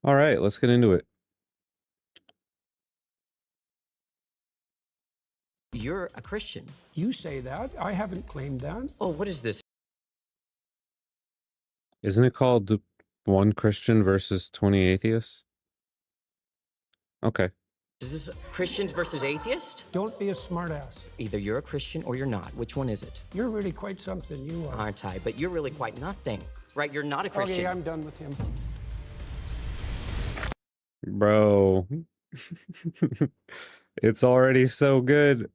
All right, let's get into it. You're a Christian. You say that. I haven't claimed that. Oh, what is this? Isn't it called One Christian versus 20 Atheists? Okay. Is this Christians versus atheists? Don't be a smartass. Either you're a Christian or you're not. Which one is it? You're really quite something, you are. Aren't I? But you're really quite nothing. Right? You're not a Christian. Okay, I'm done with him. Bro. It's already so good.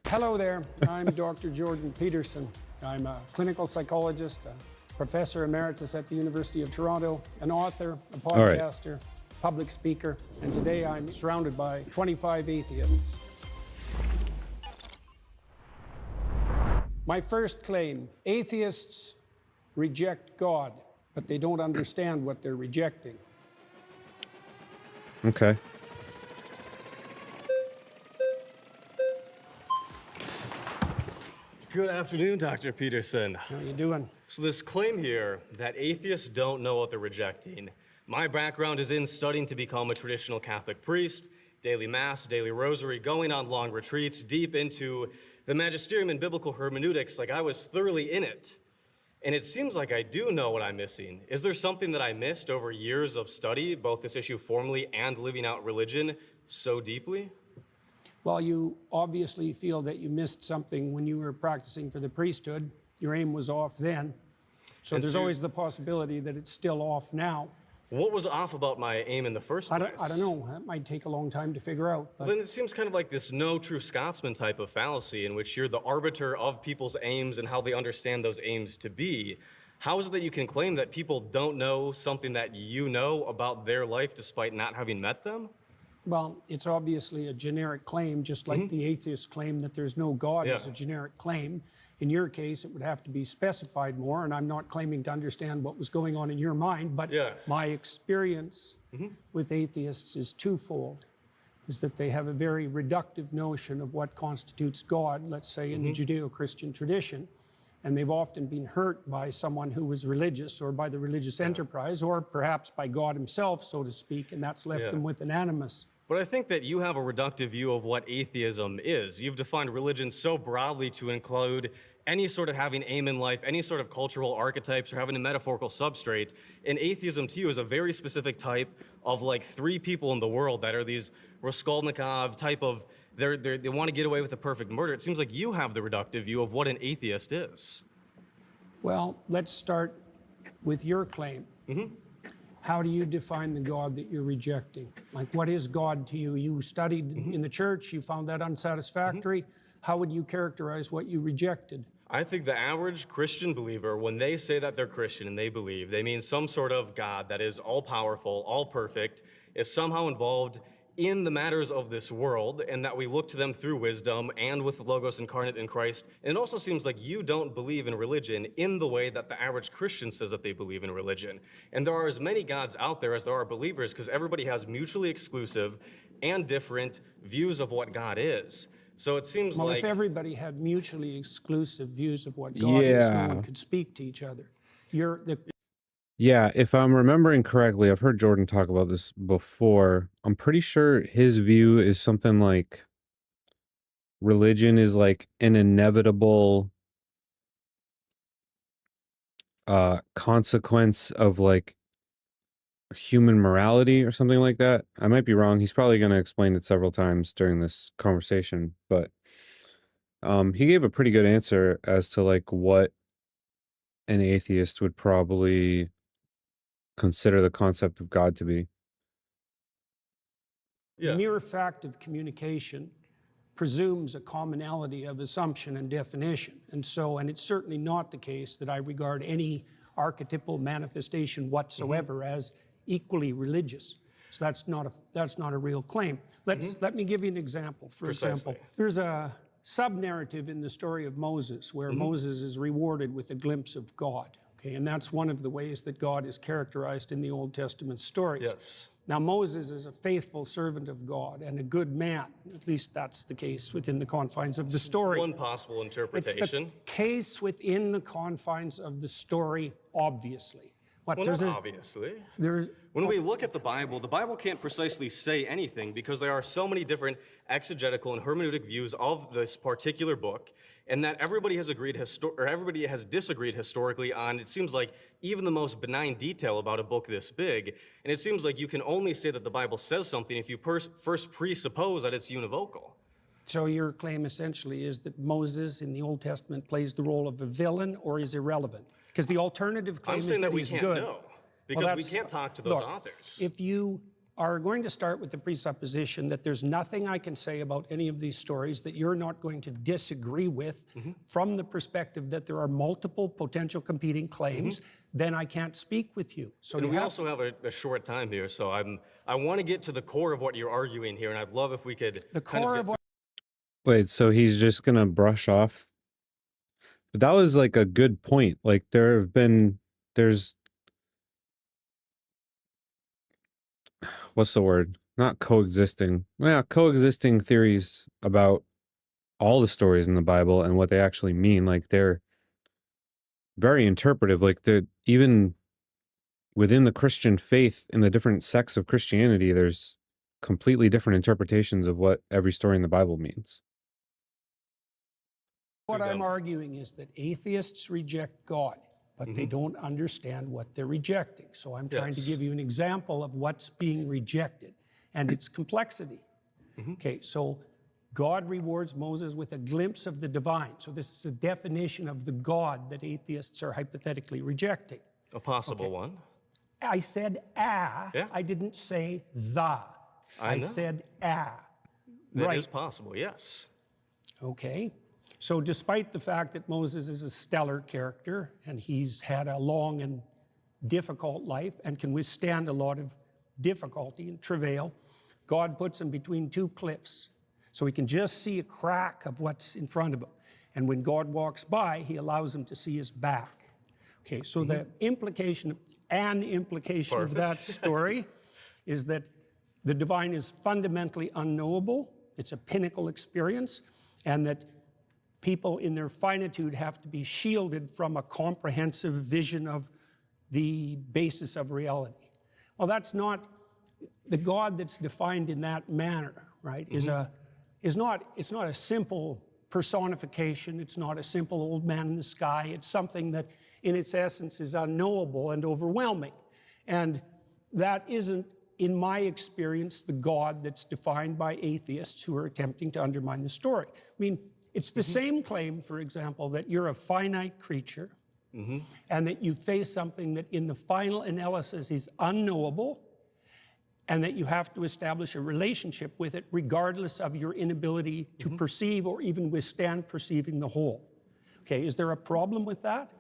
Hello there. I'm Dr. Jordan Peterson. I'm a clinical psychologist, a professor emeritus at the University of Toronto, an author, a podcaster, public speaker, and today I'm surrounded by 25 atheists. My first claim: atheists reject God, but they don't understand what they're rejecting. Okay. Good afternoon, Dr. Peterson. How you doing? So this claim here that atheists don't know what they're rejecting. My background is in studying to become a traditional Catholic priest, daily mass, daily rosary, going on long retreats, deep into the magisterium and biblical hermeneutics, like I was thoroughly in it. And it seems like I do know what I'm missing. Is there something that I missed over years of study, both this issue formally and living out religion so deeply? Well, you obviously feel that you missed something when you were practicing for the priesthood. Your aim was off then. So there's always the possibility that it's still off now. What was off about my aim in the first place? I don't know. That might take a long time to figure out. But then it seems kind of like this no true Scotsman type of fallacy in which you're the arbiter of people's aims and how they understand those aims to be. How is it that you can claim that people don't know something that you know about their life despite not having met them? Well, it's obviously a generic claim, just like the atheist claim that there's no God is a generic claim. In your case, it would have to be specified more, and I'm not claiming to understand what was going on in your mind, but my experience with atheists is twofold, is that they have a very reductive notion of what constitutes God, let's say in the Judeo-Christian tradition, and they've often been hurt by someone who was religious or by the religious enterprise or perhaps by God himself, so to speak, and that's left them with an animus. But I think that you have a reductive view of what atheism is. You've defined religion so broadly to include any sort of having aim in life, any sort of cultural archetypes, or having a metaphorical substrate. And atheism to you is a very specific type of like three people in the world that are these Raskolnikov type of, they want to get away with a perfect murder. It seems like you have the reductive view of what an atheist is. Well, let's start with your claim. How do you define the God that you're rejecting? Like, what is God to you? You studied in the church, you found that unsatisfactory. How would you characterize what you rejected? I think the average Christian believer, when they say that they're Christian and they believe, they mean some sort of God that is all-powerful, all-perfect, is somehow involved in the matters of this world, and that we look to them through wisdom and with the Logos incarnate in Christ. And it also seems like you don't believe in religion in the way that the average Christian says that they believe in religion. And there are as many gods out there as there are believers, because everybody has mutually exclusive and different views of what God is. So it seems Well, like if everybody had mutually exclusive views of what God is, no one could speak to each other. Yeah, if I'm remembering correctly, I've heard Jordan talk about this before. I'm pretty sure his view is something like religion is like an inevitable consequence of like human morality or something like that. I might be wrong. He's probably going to explain it several times during this conversation, but he gave a pretty good answer as to like what an atheist would probably consider the concept of God to be. The mere fact of communication presumes a commonality of assumption and definition. And it's certainly not the case that I regard any archetypal manifestation whatsoever as equally religious. So that's not a real claim. Let me give you an example. For example, there's a sub-narrative in the story of Moses where Moses is rewarded with a glimpse of God. Okay, and that's one of the ways that God is characterized in the Old Testament stories. Yes. Now, Moses is a faithful servant of God and a good man. At least that's the case within the confines of the story. One possible interpretation. It's the case within the confines of the story, obviously. What, Well, there's not a, obviously. there's, When we look at the Bible can't precisely say anything because there are so many different exegetical and hermeneutic views of this particular book, and that everybody has agreed or everybody has disagreed historically on, it seems like, even the most benign detail about a book this big. And it seems like you can only say that the Bible says something if you first presuppose that it's univocal. so your claim essentially is that Moses in the Old Testament plays the role of a villain or is irrelevant? Because the alternative claim I'm is saying that we he's can't good. know because we can't talk to those Look, authors. if you are going to start with the presupposition that there's nothing I can say about any of these stories that you're not going to disagree with from the perspective that there are multiple potential competing claims, then I can't speak with you. So And you we have also have a short time here, so I want to get to the core of what you're arguing here, and I'd love if we could the kind core get of what Wait, so he's just gonna brush off? But that was like a good point. Like there's what's the word? Not coexisting. Yeah, coexisting theories about all the stories in the Bible and what they actually mean. Like they're very interpretive. Like they're even within the Christian faith in the different sects of Christianity, there's completely different interpretations of what every story in the Bible means. I'm arguing is that atheists reject God, but they don't understand what they're rejecting. So I'm trying to Yes. give you an example of what's being rejected and its complexity. Okay, so God rewards Moses with a glimpse of the divine. So this is a definition of the God that atheists are hypothetically rejecting. a possible one. I said Yeah. I didn't say the. I know. said That right. is possible, yes. Okay. So despite the fact that Moses is a stellar character and he's had a long and difficult life and can withstand a lot of difficulty and travail, God puts him between two cliffs. So he can just see a crack of what's in front of him. And when God walks by, he allows him to see his back. Okay, so the implication of that story is that the divine is fundamentally unknowable. It's a pinnacle experience, and that people in their finitude have to be shielded from a comprehensive vision of the basis of reality. Well, that's not the God that's defined in that manner, right? It's not a simple personification. It's not a simple old man in the sky. It's something that in its essence is unknowable and overwhelming. And that isn't, in my experience, the God that's defined by atheists who are attempting to undermine the story. I mean, it's the same claim, for example, that you're a finite creature and that you face something that in the final analysis is unknowable, and that you have to establish a relationship with it regardless of your inability to perceive or even withstand perceiving the whole. Okay, is there a problem with that?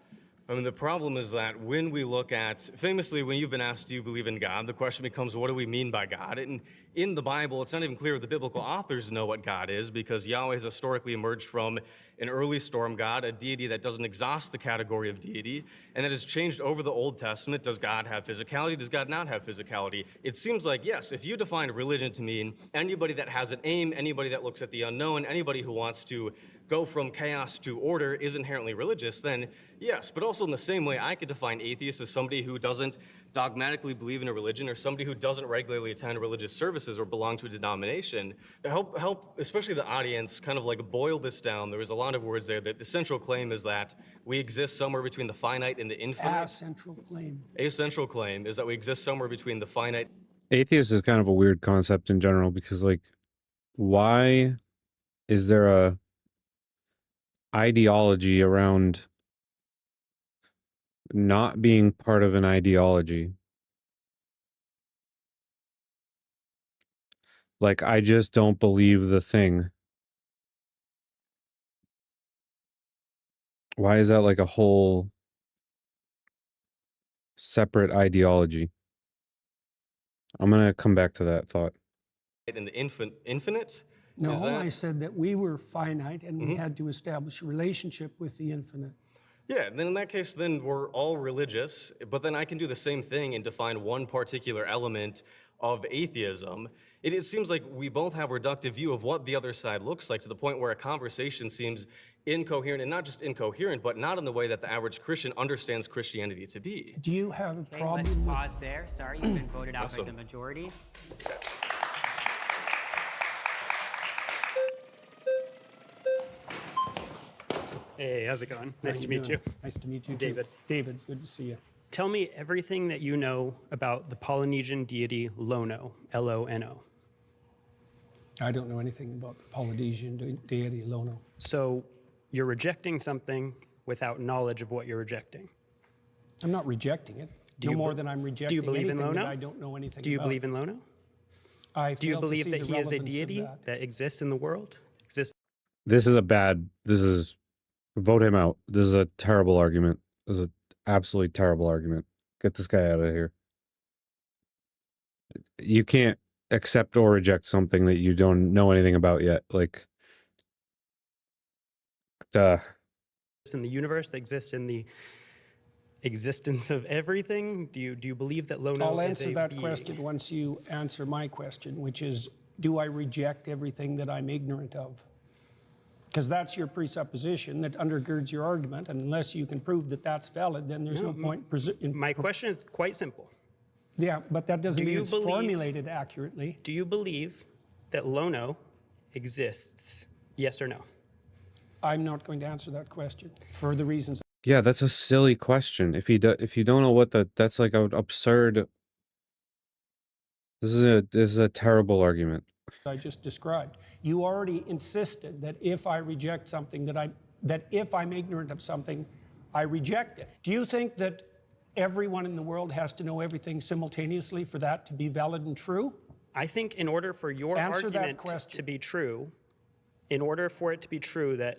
I mean, the problem is that when we look at, famously, when you've been asked, do you believe in God, the question becomes, what do we mean by God? And in the Bible, it's not even clear if the biblical authors know what God is, because Yahweh has historically emerged from an early storm god, a deity that doesn't exhaust the category of deity, and that has changed over the Old Testament. Does God have physicality? Does God not have physicality? It seems like, yes, if you define religion to mean anybody that has an aim, anybody that looks at the unknown, anybody who wants to go from chaos to order is inherently religious, then yes. But also in the same way, I could define atheist as somebody who doesn't dogmatically believe in a religion, or somebody who doesn't regularly attend religious services or belong to a denomination. To help especially the audience kind of like boil this down, there was a lot of words there. That the central claim is that we exist somewhere between the finite and the infinite. Central claim. A central claim is that we exist somewhere between the finite. Atheist is kind of a weird concept in general because, like, why is there a ideology around not being part of an ideology? Like, I just don't believe the thing. Why is that like a whole separate ideology? I'm gonna come back to that thought. And the infinite? No, Is that... I said that we were finite and we had to establish a relationship with the infinite. Yeah, then in that case, then we're all religious, but then I can do the same thing and define one particular element of atheism. It seems like we both have a reductive view of what the other side looks like, to the point where a conversation seems incoherent, and not just incoherent, but not in the way that the average Christian understands Christianity to be. Do you have a Okay, problem let's with... pause there. Sorry, you've been voted out by Awesome. the majority. Hey, how's it going? How Nice are to meet doing? you. Nice to meet you, too. David. David, good to see you. Tell me everything that you know about the Polynesian deity Lono, L-O-N-O. I don't know anything about the Polynesian deity Lono. So you're rejecting something without knowledge of what you're rejecting. I'm not rejecting it. Do No you more be- than I'm do rejecting you believe in anything that Lono? I don't know anything about. Do you believe in Lono? I Do you fail to believe see that the he is a relevance of deity that exists in the world? Exists? This is vote him out. This is a terrible argument. This is an absolutely terrible argument. Get this guy out of here. You can't accept or reject something that you don't know anything about yet. Like, In the universe, that exists in the existence of everything? Do you believe that Lono I'll is answer a that being? question once you answer my question, which is, do I reject everything that I'm ignorant of? Because that's your presupposition that undergirds your argument, and unless you can prove that that's valid, then there's no point. My question is quite simple. Yeah, but that doesn't Do mean you it's believe- formulated accurately. Do you believe that Lono exists? Yes or no? I'm not going to answer that question for the reasons yeah, that's a silly question. If you don't know what that's like an absurd. This is a terrible argument. I just described. You already insisted that if I reject something, that if I'm ignorant of something, I reject it. Do you think that everyone in the world has to know everything simultaneously for that to be valid and true? I think in order for your Answer that argument question. to be true, in order for it to be true that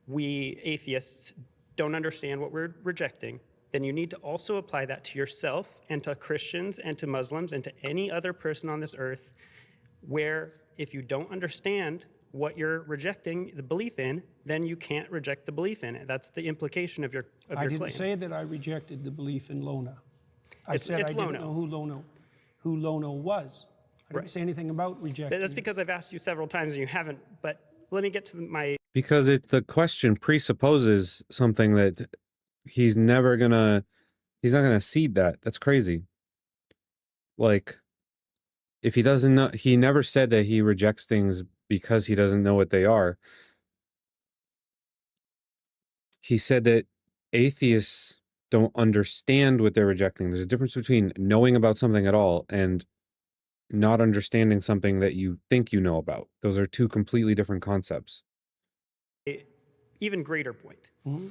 we atheists don't understand what we're rejecting, then you need to also apply that to yourself and to Christians and to Muslims and to any other person on this earth, where if you don't understand what you're rejecting the belief in, then you can't reject the belief in it. That's the implication of your I didn't claim. say that I rejected the belief in Lona. I It's- said it's I didn't Lono. know who Lono was. I didn't Right. say anything about rejecting. That's because I've asked you several times and you haven't, but let me get to my Because the question presupposes something that he's not gonna cede that. That's crazy. Like, if he doesn't know, he never said that he rejects things because he doesn't know what they are. He said that atheists don't understand what they're rejecting. There's a difference between knowing about something at all and not understanding something that you think you know about. Those are two completely different concepts. even greater point. Mhm.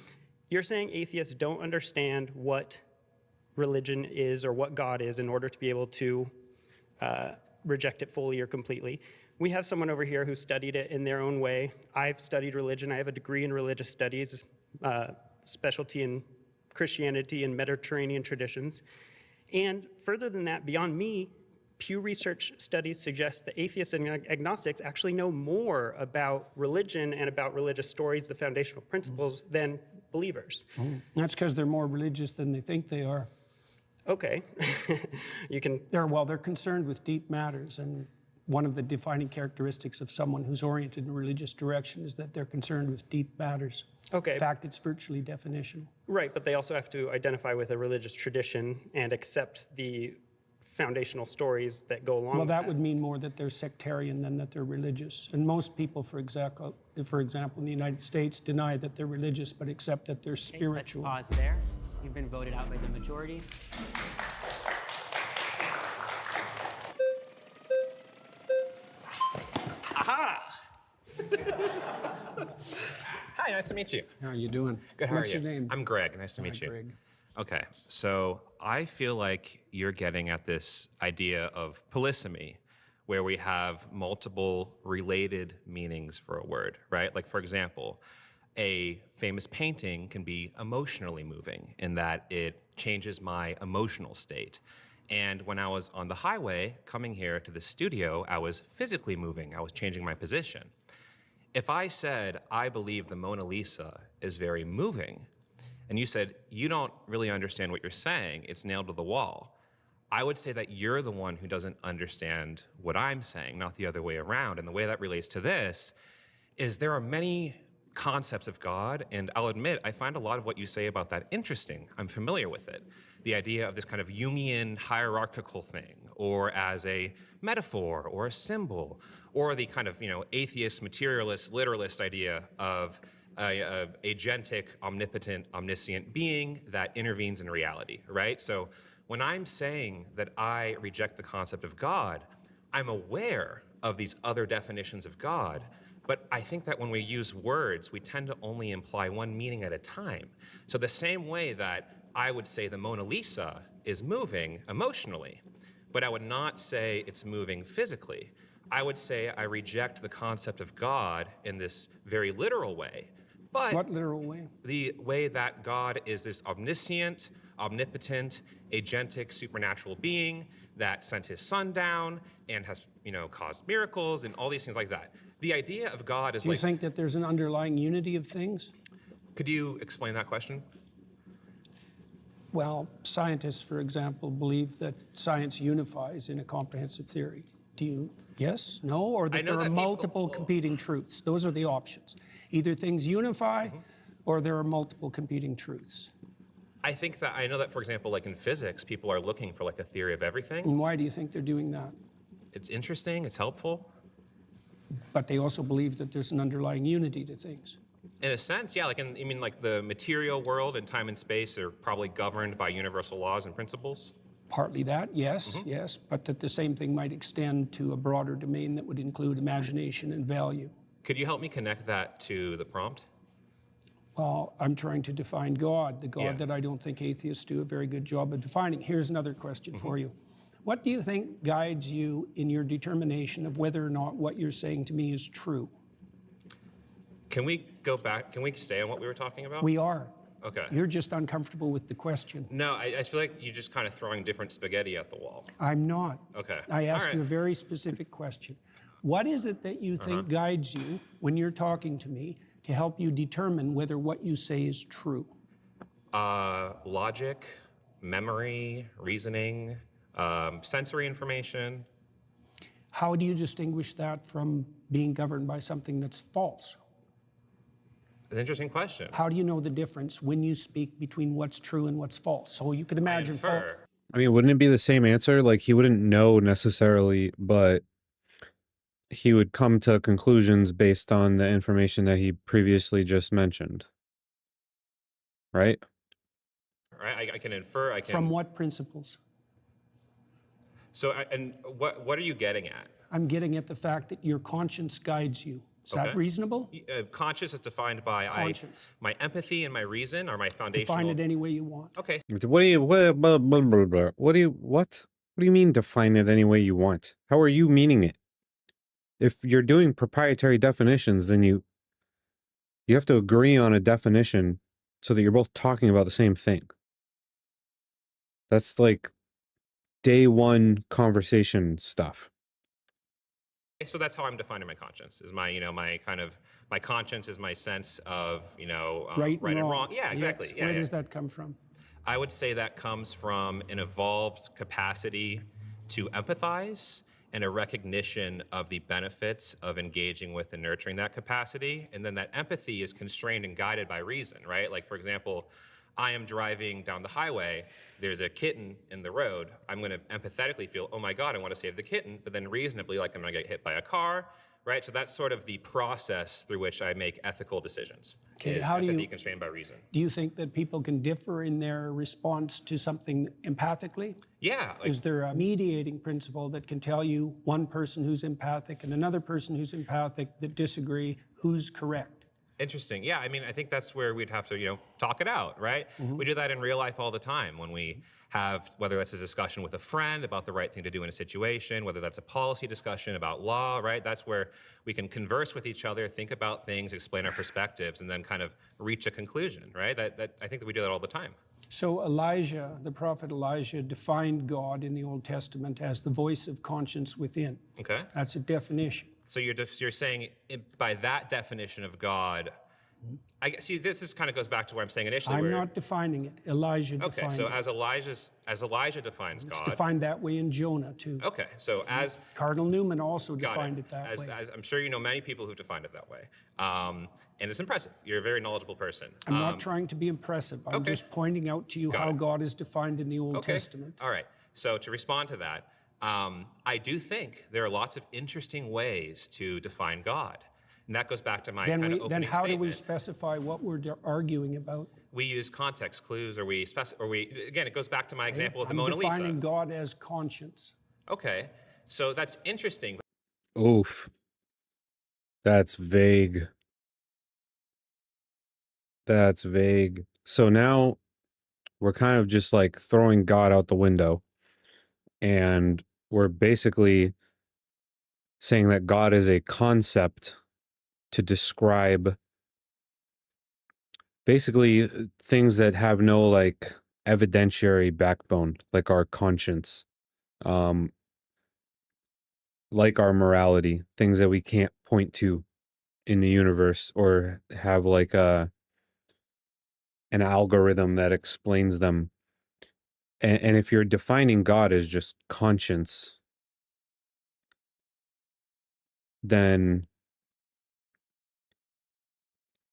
You're saying atheists don't understand what religion is or what God is in order to be able to reject it fully or completely. We have someone over here who studied it in their own way. I've studied religion. I have a degree in religious studies, specialty in Christianity and Mediterranean traditions. And further than that, beyond me, Pew Research studies suggest that atheists and agnostics actually know more about religion and about religious stories, the foundational principles, than believers. That's because they're more religious than they think they are. Okay, you can. They're concerned with deep matters, and one of the defining characteristics of someone who's oriented in a religious direction is that they're concerned with deep matters. Okay, In fact, it's virtually definitional. right, but they also have to identify with a religious tradition and accept the foundational stories that go along Well, with that would mean more that they're sectarian than that they're religious. And most people, for example, in the United States, deny that they're religious but accept that they're Okay, let's spiritual. pause there. You've been voted out by the majority. Aha! Hi, nice to meet you. How are you doing? Good, how What's are you? your name? I'm Greg, nice to meet Hi, you. Greg. Okay, so I feel like you're getting at this idea of polysemy, where we have multiple related meanings for a word, right? Like, for example, a famous painting can be emotionally moving in that it changes my emotional state. And when I was on the highway coming here to the studio, I was physically moving, I was changing my position. If I said, I believe the Mona Lisa is very moving, and you said, you don't really understand what you're saying, it's nailed to the wall, I would say that you're the one who doesn't understand what I'm saying, not the other way around. And the way that relates to this is there are many concepts of God, and I'll admit I find a lot of what you say about that interesting. I'm familiar with it. The idea of this kind of Jungian hierarchical thing, or as a metaphor or a symbol, or the kind of atheist, materialist, literalist idea of a agentic, omnipotent, omniscient being that intervenes in reality, right? So when I'm saying that I reject the concept of God, I'm aware of these other definitions of God, but I think that when we use words, we tend to only imply one meaning at a time. So the same way that I would say the Mona Lisa is moving emotionally, but I would not say it's moving physically. I would say I reject the concept of God in this very literal way. But What literal way? the way that God is this omniscient, omnipotent, agentic, supernatural being that sent his son down and has, caused miracles and all these things like that. The idea of God is Do you think that there's an underlying unity of things? Could you explain that question? Well, scientists, for example, believe that science unifies in a comprehensive theory. Do you, yes, no, or that there are multiple competing truths? Those are the options. Either things unify or there are multiple competing truths. I think that I know that, for example, like in physics, people are looking for like a theory of everything. And why do you think they're doing that? It's interesting, it's helpful. But they also believe that there's an underlying unity to things. In a sense, yeah, like like the material world and time and space are probably governed by universal laws and principles. Partly that, yes, yes, but that the same thing might extend to a broader domain that would include imagination and value. Could you help me connect that to the prompt? Well, I'm trying to define God, the God that I don't think atheists do a very good job of defining. Here's another question for you. What do you think guides you in your determination of whether or not what you're saying to me is true? Can we go back? Can we stay on what we were talking about? We are. Okay. You're just uncomfortable with the question. No, I feel like you're just kind of throwing different spaghetti at the wall. I'm not. Okay. I asked you a very specific question. What is it that you think guides you when you're talking to me to help you determine whether what you say is true? Logic, memory, reasoning, sensory information. How do you distinguish that from being governed by something that's false? An interesting question. How do you know the difference when you speak between what's true and what's false? So you could imagine. I mean, wouldn't it be the same answer? Like he wouldn't know necessarily, but he would come to conclusions based on the information that he previously just mentioned. Right? Right. I can infer. I can. From what principles? So, and what are you getting at? I'm getting at the fact that your conscience guides you. Is that reasonable? Conscious is defined by my empathy and my reason are my foundational. Define it any way you want. Okay. What do you mean define it any way you want? How are you meaning it? If you're doing proprietary definitions, then you have to agree on a definition so that you're both talking about the same thing. That's like day one conversation stuff. So that's how I'm defining my conscience. Is my my conscience is my sense of right and wrong. Yeah, exactly. Yes. Yeah, Where does that come from? I would say that comes from an evolved capacity to empathize and a recognition of the benefits of engaging with and nurturing that capacity. And then that empathy is constrained and guided by reason, right? Like, for example, I am driving down the highway, there's a kitten in the road. I'm going to empathetically feel, oh my God, I want to save the kitten, but then reasonably, like I'm going to get hit by a car, right? So that's sort of the process through which I make ethical decisions. Okay, is how do empathy you constrained by reason? Do you think that people can differ in their response to something empathically? Yeah. Is there a mediating principle that can tell you one person who's empathic and another person who's empathic that disagree, who's correct? Interesting. Yeah, I mean, I think that's where we'd have to, talk it out, right? We do that in real life all the time when we have, whether that's a discussion with a friend about the right thing to do in a situation, whether that's a policy discussion about law, right? That's where we can converse with each other, think about things, explain our perspectives, and then kind of reach a conclusion, right? That I think that we do that all the time. So Elijah, the prophet Elijah, defined God in the Old Testament as the voice of conscience within. Okay. That's a definition. So you're saying by that definition of God, I see. This kind of goes back to where I'm saying initially. I'm where, not defining it. Elijah okay, defined so it. as Elijah defines It's God. defined that way in Jonah, too. Okay, so as Cardinal Newman also got defined it. it that way. As I'm sure you know many people who defined it that way, and it's impressive. You're a very knowledgeable person. I'm not trying to be impressive. I'm okay. just pointing out to you Got how it. God is defined in the Old Okay. Testament. All right. So to respond to that, I do think there are lots of interesting ways to define God. And that goes back to my kind of opening Then how do we statement. specify what we're arguing about? We use context clues, or again, it goes back to my example of the Mona I'm Lisa. defining God as conscience. Okay. So that's interesting. Oof. That's vague. That's vague. So now we're kind of just like throwing God out the window. And we're basically saying that God is a concept to describe basically things that have no like evidentiary backbone, like our conscience, like our morality, things that we can't point to in the universe or have like an algorithm that explains them. And if you're defining God as just conscience, then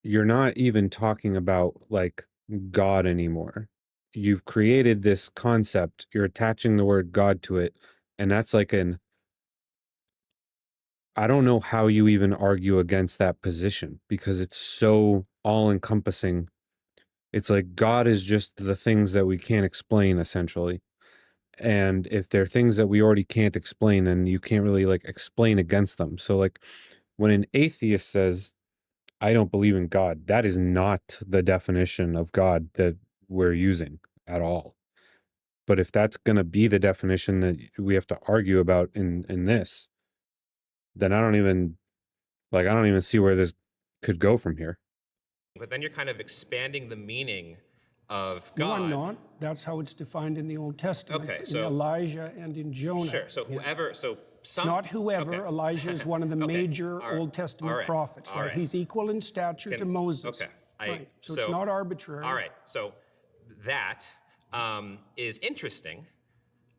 you're not even talking about like God anymore. You've created this concept, you're attaching the word God to it, and that's like I don't know how you even argue against that position because it's so all encompassing. It's like God is just the things that we can't explain, essentially. And if they're things that we already can't explain, then you can't really like explain against them. So like when an atheist says, I don't believe in God, that is not the definition of God that we're using at all. But if that's going to be the definition that we have to argue about in this, then I don't even see where this could go from here. But then you're kind of expanding the meaning of God. No, I'm not. That's how it's defined in the Old Testament. Okay, in so Elijah and in Jonah. Sure. So whoever, It's not whoever. Okay. Elijah is one of the Okay. major All right. Old Testament All right. prophets. All Right? right. He's equal in stature to Moses. Okay. Right. So it's not arbitrary. All right. So that is interesting,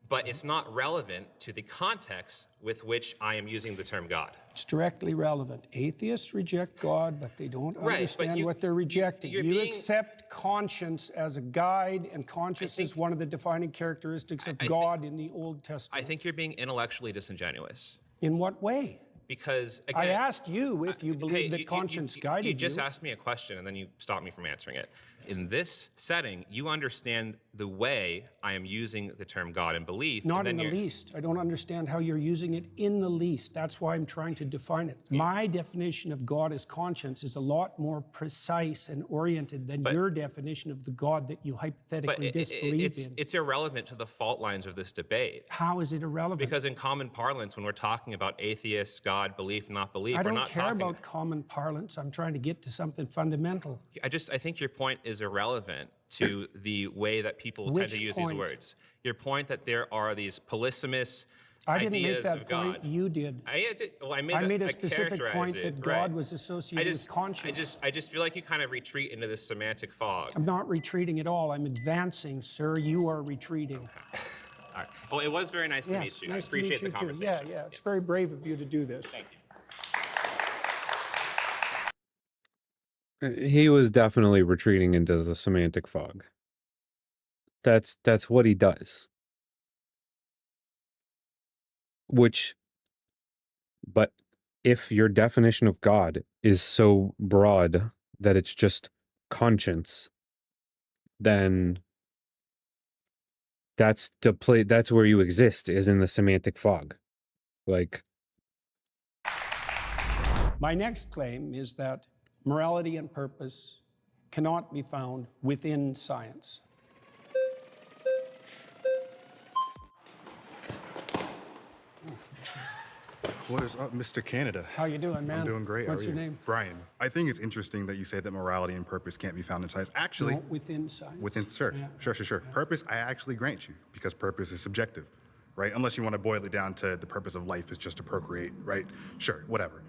but it's not relevant to the context with which I am using the term God. It's directly relevant. Atheists reject God, but they don't understand what they're rejecting. You accept conscience as a guide, and conscience is one of the defining characteristics of God in the Old Testament. I think you're being intellectually disingenuous. In what way? Because again, I asked you if you believe that conscience guided you. You just asked me a question and then you stopped me from answering it. In this setting, you understand the way I am using the term God and belief. Not in the least. I don't understand how you're using it in the least. That's why I'm trying to define it. My definition of God as conscience is a lot more precise and oriented than your definition of the God that you hypothetically disbelieve in. It's irrelevant to the fault lines of this debate. How is it irrelevant? Because in common parlance, when we're talking about atheists, God, belief, not belief, I don't care about common parlance. I'm trying to get to something fundamental. I think your point is irrelevant to the way that people tend to use these words. Your point that there are these polysemous I didn't ideas make that of God. point. You did. I did. Well, I made a specific point that God was associated with conscience. I just feel like you kind of retreat into this semantic fog. I'm not retreating at all. I'm advancing, sir. You are retreating. Okay. All right. Well, it was very nice to meet you. Nice I appreciate to meet the you conversation. Too. Yeah. It's very brave of you to do this. Thank you. He was definitely retreating into the semantic fog. That's what he does. But if your definition of God is so broad that it's just conscience, then that's where you exist, is in the semantic fog. Like, my next claim is that morality and purpose cannot be found within science. What is up, Mr. Canada? How you doing, man? I'm doing great. What's How are your you? name? Brian. I think it's interesting that you say that morality and purpose can't be found in science. Actually, No, within science. sure. Yeah. Sure. Yeah. Purpose, I actually grant you, because purpose is subjective, right? Unless you want to boil it down to the purpose of life is just to procreate, right? Sure, whatever.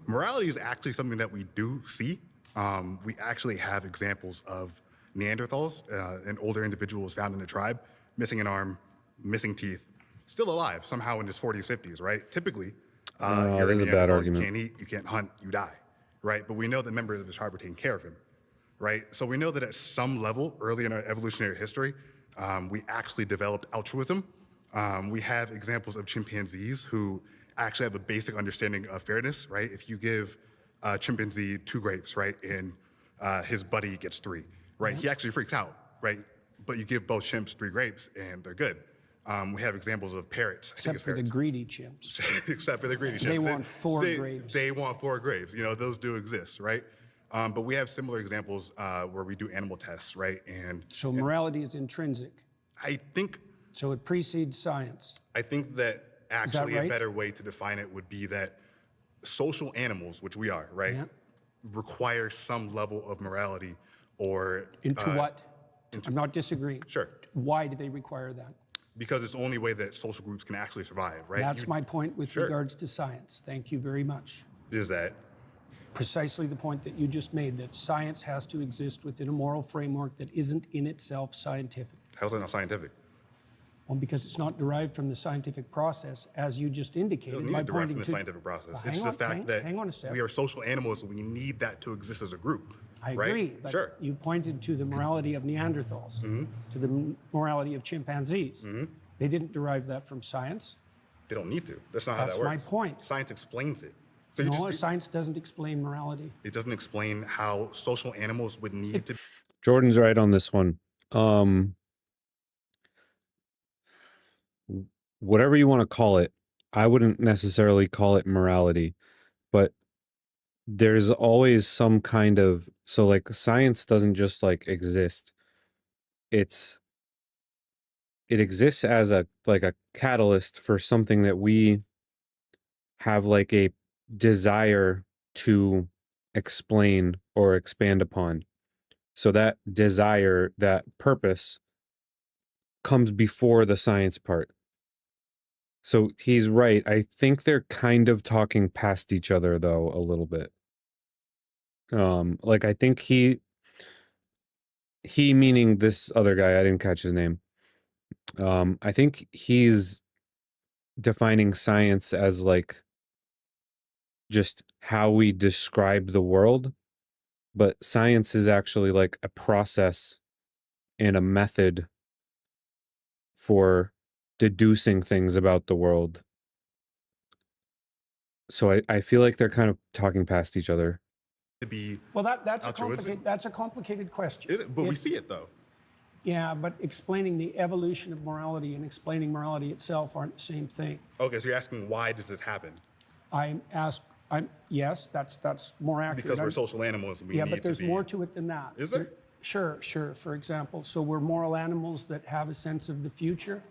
Morality is actually something that we do see We actually have examples of Neanderthals, an older individual was found in a tribe, missing an arm, missing teeth, still alive somehow in his 40s, 50s, right? Typically, you're this a is a bad Neanderthal, argument. you can't eat, you can't hunt, you die, right? But we know that members of his tribe were taking care of him, right? So we know that at some level, early in our evolutionary history, we actually developed altruism. We have examples of chimpanzees who actually have a basic understanding of fairness, right? If you give a chimpanzee 2 grapes, right, and his buddy gets 3, right? He actually freaks out, right? But you give both chimps 3 grapes and they're good. We have examples of parrots. Except for the greedy chimps. Except for the greedy chimps. They want 4 grapes. They want 4 grapes. You know, those do exist, right? But we have similar examples where we do animal tests, right? And So morality is intrinsic. I think So it precedes science. I think that actually right? a better way to define it would be that social animals, which we are, right, Yeah. require some level of morality or Into what? I'm not disagreeing. Sure. Why do they require that? Because it's the only way that social groups can actually survive, right? That's my point with Sure. regards to science. Thank you very much. Is that Precisely the point that you just made, that science has to exist within a moral framework that isn't in itself scientific. how's that not scientific? Well, because it's not derived from the scientific process, as you just It indicated doesn't need by to derive pointing from the to. scientific process. Well, It's hang the on, fact that hang on a sec. we are social animals, and we need that to exist as a group. I right? agree, but Sure. you pointed to the morality of Neanderthals, to the morality of chimpanzees. They didn't derive that from science. They don't need to. That's not how That's that my works. point. Science explains it. So you No, just, science doesn't explain morality. it doesn't explain how social animals would need to. Jordan's right on this one. Whatever you want to call it, I wouldn't necessarily call it morality, but there's always some kind of, so like science doesn't just like exist. It exists as a catalyst for something that we have like a desire to explain or expand upon. So that desire, that purpose comes before the science part. So he's right. I think they're kind of talking past each other though a little bit. Like I think he meaning this other guy, I didn't catch his name. I think he's defining science as like just how we describe the world, but science is actually like a process and a method for deducing things about the world. So I feel like they're kind of talking past each other. To be Well, that's altruistic. a complicated question. But we see it though. Yeah, but explaining the evolution of morality and explaining morality itself aren't the same thing. Okay, so you're asking why does this happen? Yes, that's more accurate. Because we're social animals and we Yeah, need but there's to be. more to it than that. Is there? Sure. For example, so we're moral animals that have a sense of the future.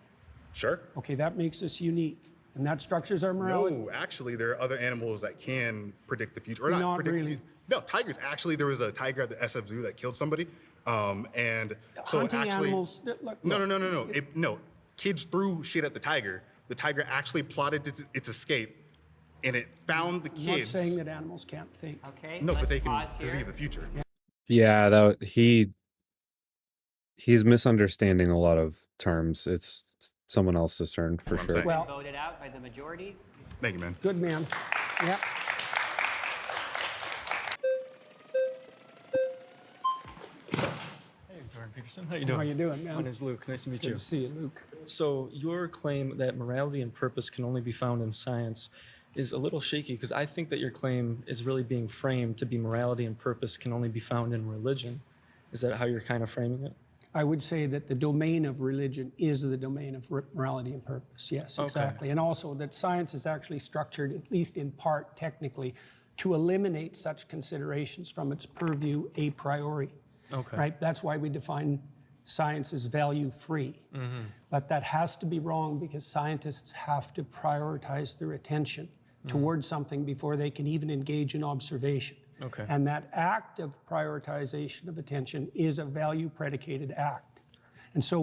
Sure. Okay, that makes us unique, and that structures our morality. No, actually, there are other animals that can predict the future, or not, Not predict really. the future. No, tigers. Actually, there was a tiger at the SF Zoo that killed somebody, and so Hunting actually, animals. Look, no. Kids threw shit at the tiger. The tiger actually plotted its escape, and it found the I'm not kids. saying that animals can't think. Okay. No, but let's they can pause here. perceive the future. Yeah, he's misunderstanding a lot of terms. It's someone else's turn for That's what I'm sure. saying. Well, Voted out by the majority. Thank you, man. good man. Yeah. Hey, Jordan Peterson. How you How doing? you doing, man? My name's Luke. Nice to meet Good you. to see you, Luke. So your claim that morality and purpose can only be found in science is a little shaky because I think that your claim is really being framed to be morality and purpose can only be found in religion. Is that how you're kind of framing it? I would say that the domain of religion is the domain of morality and purpose. Yes, Okay. exactly. And also that science is actually structured, at least in part technically, to eliminate such considerations from its purview a priori. Okay. Right? That's why we define science as value-free. But that has to be wrong because scientists have to prioritize their attention towards something before they can even engage in observation. Okay. And that act of prioritization of attention is a value-predicated act. And so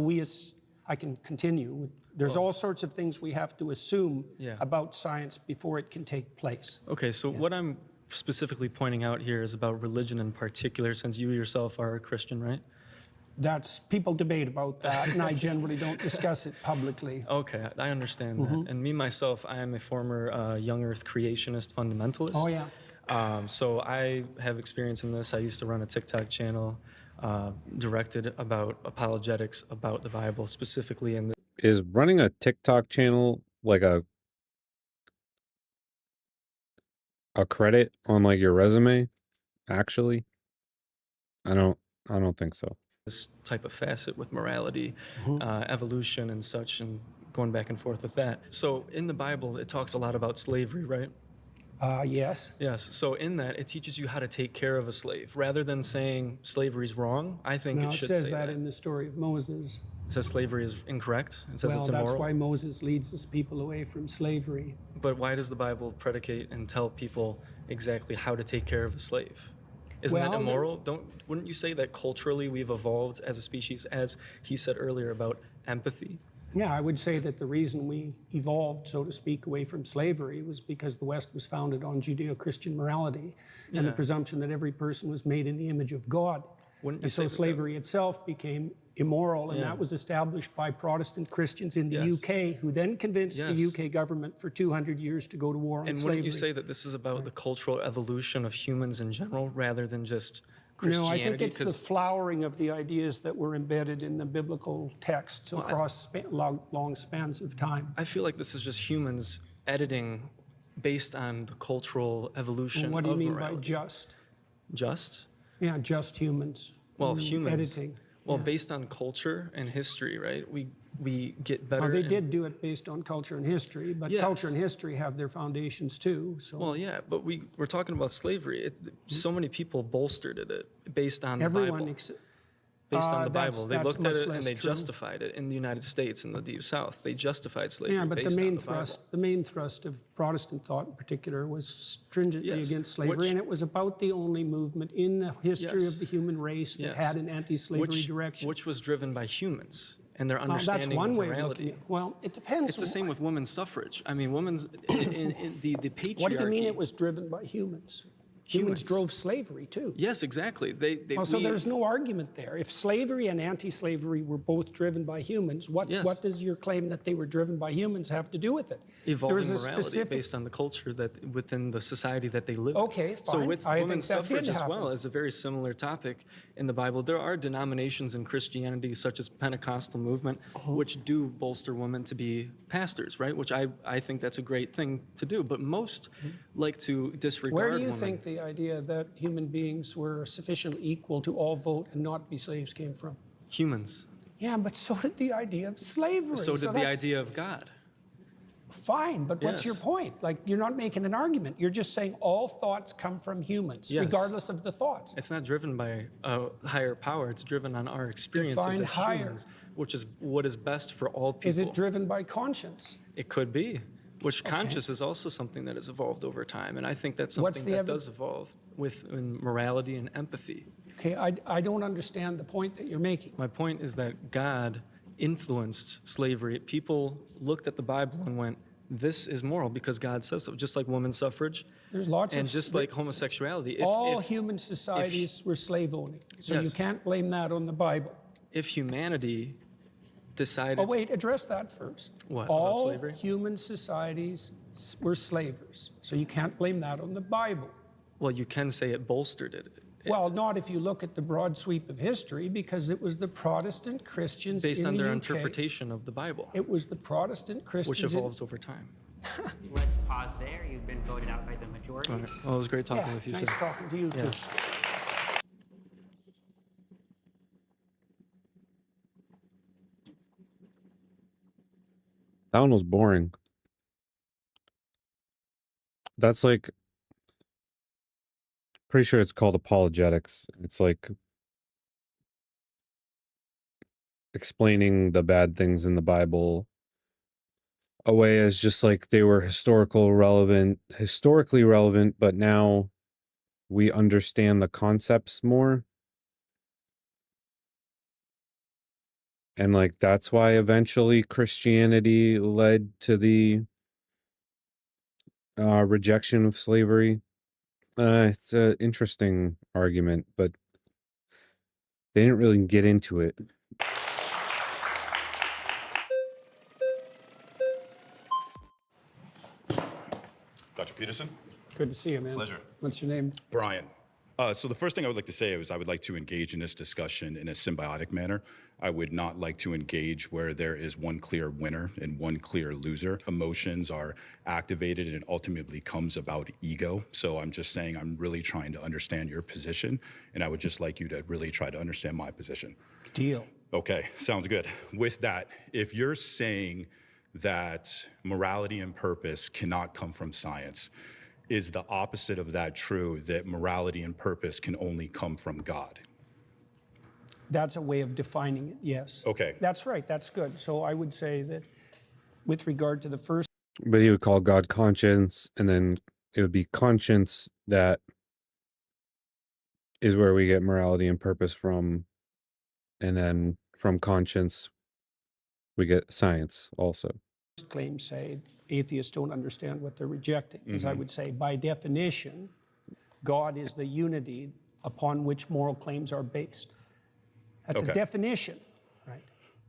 I can continue. There's all sorts of things we have to assume Yeah. about science before it can take place. Okay, so what I'm specifically pointing out here is about religion in particular, since you yourself are a Christian, right? That's, people debate about that, and I generally don't discuss it publicly. Okay, I understand that. And me, myself, I am a former young earth creationist fundamentalist. Oh, yeah. So I have experience in this. I used to run a TikTok channel directed about apologetics about the Bible, specifically in the Is running a TikTok channel like a credit on like your resume? Actually, I don't think so. this type of facet with morality, evolution and such, and going back and forth with that. So in the Bible, it talks a lot about slavery, right? Yes. Yes. So in that, it teaches you how to take care of a slave. Rather than saying slavery is wrong, I think No, it it should says say that in the story of Moses. It says slavery is incorrect. It says Well, it's immoral. that's why Moses leads his people away from slavery. But why does the Bible predicate and tell people exactly how to take care of a slave? Isn't that Well, immoral? Wouldn't you say that culturally we've evolved as a species, as he said earlier about empathy? Yeah, I would say that the reason we evolved, so to speak, away from slavery was because the West was founded on Judeo-Christian morality and the Yeah. presumption that every person was made in the image of God. Wouldn't you And so say that- slavery itself became immoral, and Yeah. that was established by Protestant Christians in the Yes. UK, who then convinced the Yes. UK government for 200 years to go to war on And slavery. wouldn't you say that this is about the cultural evolution of humans in general, rather than just No, Christianity? I think it's the 'Cause- flowering of the ideas that were embedded in the biblical texts Well, across long spans of time. I feel like this is just humans editing based on the cultural evolution And what do you of mean morality. by just? Just? Yeah, just humans. Well, Mm, humans. Editing. Well, yeah. based on culture and history, right? We get better. Well, they and- did do it based on culture and history, but Yes. culture and history have their foundations too. So Well, yeah, but we're talking about slavery. So many people bolstered it based on the everyone, Bible. ex- Based on the that's- Bible, they that's looked at much it less and they true. justified it in the United States and the Deep South. They justified slavery Yeah, but based the main on the thrust, Bible. the main thrust of Protestant thought in particular was stringently Yes, against slavery, which- and it was about the only movement in the history Yes. of the human race that Yes. had an anti-slavery direction. Which was driven by humans and their Well, that's understanding one of way of morality. looking at it. Well, it depends. It's the same with women's suffrage. I mean, women's in the patriarchy. What do you mean it was driven by humans? Humans Humans. drove slavery too. Yes, exactly. Well, so there's no argument there. If slavery and anti-slavery were both driven by humans, what does your claim that they were driven by humans have to do with it? evolving There was a morality specific- based on the culture that within the society that they live. Okay, in. So fine. with I think women's that did suffrage as well happen. is a very similar topic in the Bible. There are denominations in Christianity, such as Pentecostal movement, Uh-huh. which do bolster women to be pastors, right? Which I think that's a great thing to do. But most like to disregard Mm-hmm. Where do you women. think the idea that human beings were sufficiently equal to all vote and not be slaves came from? Humans. Yeah, but so did the idea of slavery. So did the that's idea of God. Fine, but what's your Yes. point? Like, you're not making an argument. You're just saying all thoughts come from humans, Yes. regardless of the thoughts. It's not driven by a higher power. It's driven on our experiences Define as higher. humans, which is what is best for all people. Is it driven by conscience? It could be. Which conscious is also something that has evolved over time, and I think that's What's something the that does evolve in morality and empathy. Okay, I don't understand the point that you're making. My point is that God influenced slavery. People looked at the Bible and went, "This is moral because God says so." Just like women's suffrage, There's lots and of just like homosexuality. all human societies were slave owning, so you Yes. can't blame that on the Bible. if humanity decided, Oh wait, address that first. What, about All slavery? human societies were slavers, so you can't blame that on the Bible. well, you can say it bolstered it. Well, not if you look at the broad sweep of history, because it was the Protestant Christians Based in on the their UK. interpretation of the Bible, It was the Protestant Christians. which evolves over time. Let's pause there. You've been voted out by the majority. All right. Well, it was great talking Yeah, with you, nice sir. talking to you Yeah. too. That one was boring. That's like, pretty sure it's called apologetics. It's like explaining the bad things in the Bible away as just like they were historically relevant, but now we understand the concepts more. And like that's why eventually Christianity led to the rejection of slavery, It's an interesting argument, but they didn't really get into it. Dr. Peterson? Good to see you, man. Pleasure. What's your name? Brian. So the first thing I would like to say is I would like to engage in this discussion in a symbiotic manner. I would not like to engage where there is one clear winner and one clear loser. Emotions are activated and it ultimately comes about ego. So I'm just saying I'm really trying to understand your position, and I would just like you to really try to understand my position. Deal. Okay, sounds good. With that, if you're saying that morality and purpose cannot come from science, is the opposite of that true, that morality and purpose can only come from God? That's a way of defining it, yes. Okay. That's right, that's good. So I would say that with regard to the first, But he would call God conscience, and then it would be conscience that is where we get morality and purpose from, and then from conscience we get science also. claims say atheists don't understand what they're rejecting, because I would say by definition, God is the unity upon which moral claims are based. That's a definition, right?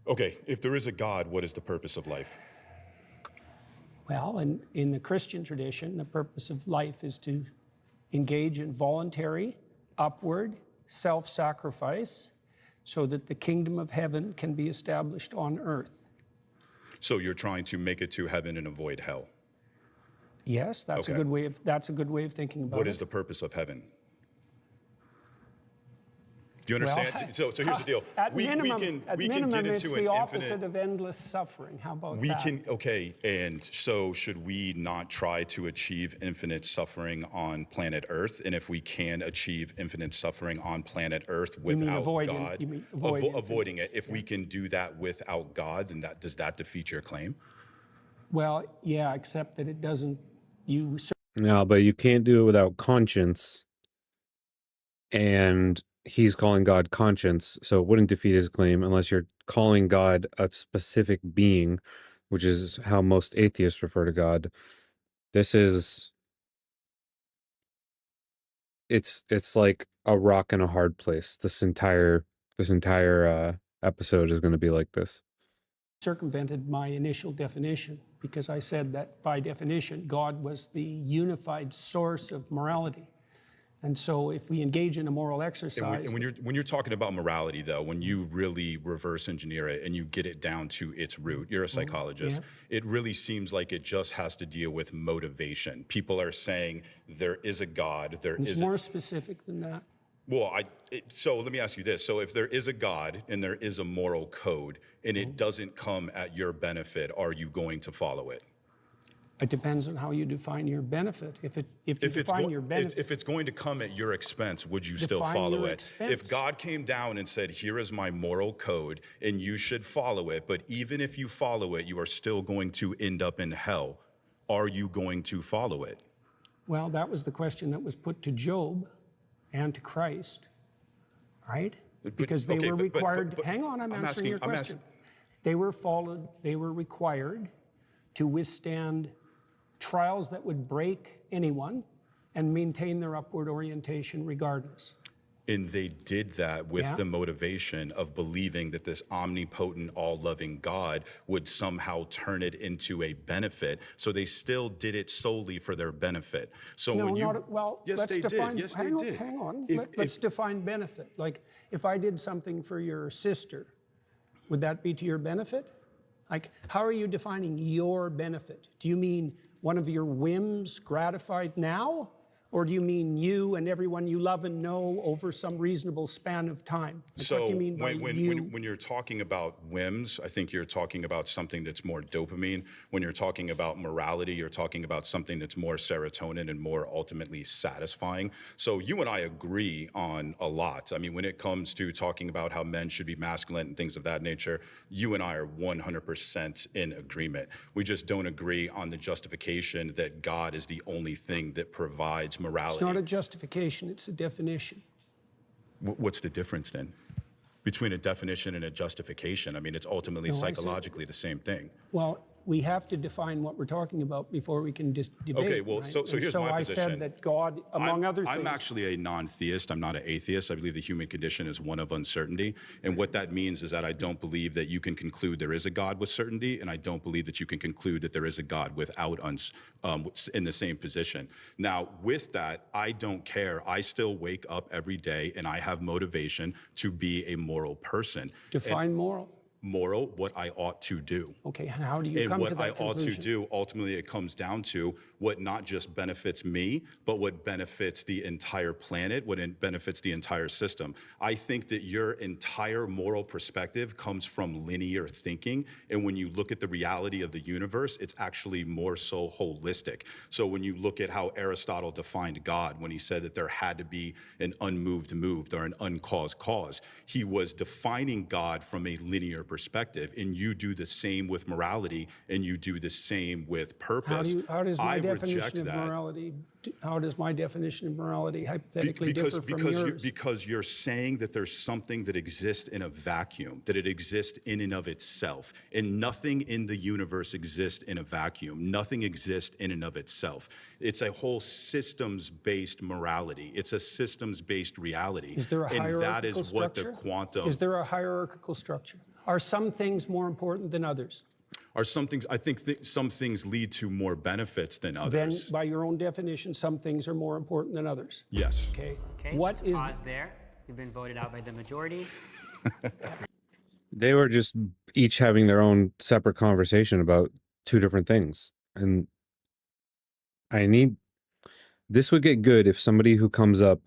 Okay, if there is a God, what is the purpose of life? Well, in the Christian tradition, the purpose of life is to engage in voluntary, upward, self-sacrifice so that the kingdom of heaven can be established on earth. So you're trying to make it to heaven and avoid hell. Yes, that's a good way of thinking about it. What is the purpose of heaven? Do you understand? So here's the deal. At minimum, we can get it's into the an opposite infinite. of endless suffering. How about We that? can, okay, and so should we not try to achieve infinite suffering on planet Earth? And if we can achieve infinite suffering on planet Earth without God, you mean avoiding it, if we can do that without God, then does that defeat your claim? Well, yeah, except that it doesn't. No, but you can't do it without conscience, and he's calling God conscience, so it wouldn't defeat his claim unless you're calling God a specific being, which is how most atheists refer to God. This is it's like a rock in a hard place. This entire episode is going to be like this. Circumvented my initial definition because I said that by definition, God was the unified source of morality. And so if we engage in a moral exercise... And when you're talking about morality, though, when you really reverse engineer it and you get it down to its root, you're a psychologist, it really seems like it just has to deal with motivation. People are saying there is a God, It's more specific than that. Well, so let me ask you this. So if there is a God and there is a moral code and it doesn't come at your benefit, are you going to follow it? It depends on how you define your benefit. If it's going to come at your expense, would you still follow it? If God came down and said, here is my moral code and you should follow it, but even if you follow it, you are still going to end up in hell, are you going to follow it? Well, that was the question that was put to Job and to Christ, right? Because they were required, hang on, I'm answering your question. They were required to withstand trials that would break anyone and maintain their upward orientation regardless. And they did that with the motivation of believing that this omnipotent, all-loving God would somehow turn it into a benefit. So they still did it solely for their benefit. So let's define. Hang on. Let's define benefit. Like, if I did something for your sister, would that be to your benefit? Like, how are you defining your benefit? Do you mean one of your whims gratified now? Or do you mean you and everyone you love and know over some reasonable span of time? Like, so what do you mean by when you're talking about whims, I think you're talking about something that's more dopamine. When you're talking about morality, you're talking about something that's more serotonin and more ultimately satisfying. So you and I agree on a lot. I mean, when it comes to talking about how men should be masculine and things of that nature, you and I are 100% in agreement. We just don't agree on the justification that God is the only thing that provides morality. It's not a justification, it's a definition. What's the difference then between a definition and a justification? I mean, it's ultimately psychologically the same thing. Well, we have to define what we're talking about before we can debate. Okay, well, right? so And here's so my I position. said that God, among other things. I'm actually a non-theist. I'm not an atheist. I believe the human condition is one of uncertainty. And what that means is that I don't believe that you can conclude there is a God with certainty, and I don't believe that you can conclude that there is a God without in the same position. Now, with that, I don't care. I still wake up every day and I have motivation to be a moral person. Define moral. Moral, what I ought to do. Okay, and how do you And come what to that I ought to conclusion? do, ultimately, it comes down to what not just benefits me, but what benefits the entire planet, what benefits the entire system. I think that your entire moral perspective comes from linear thinking. And when you look at the reality of the universe, it's actually more so holistic. So when you look at how Aristotle defined God, when he said that there had to be an unmoved moved or an uncaused cause, he was defining God from a linear perspective. And you do the same with morality, and you do the same with purpose. How does my I definition reject of that. morality, how does my definition of morality hypothetically differ from yours? Because you're saying that there's something that exists in a vacuum, that it exists in and of itself, and nothing in the universe exists in a vacuum. Nothing exists in and of itself. It's a whole systems-based morality. It's a systems-based reality. Is there a and that hierarchical is what the structure? quantum. Is there a hierarchical structure? Are some things more important than others? Are some things, I think some things lead to more benefits than Then, others. by your own definition, some things are more important than others. Yes. Okay. Okay, What let's is pause there. You've been voted out by the majority. They were just each having their own separate conversation about two different things. And this would get good if somebody who comes up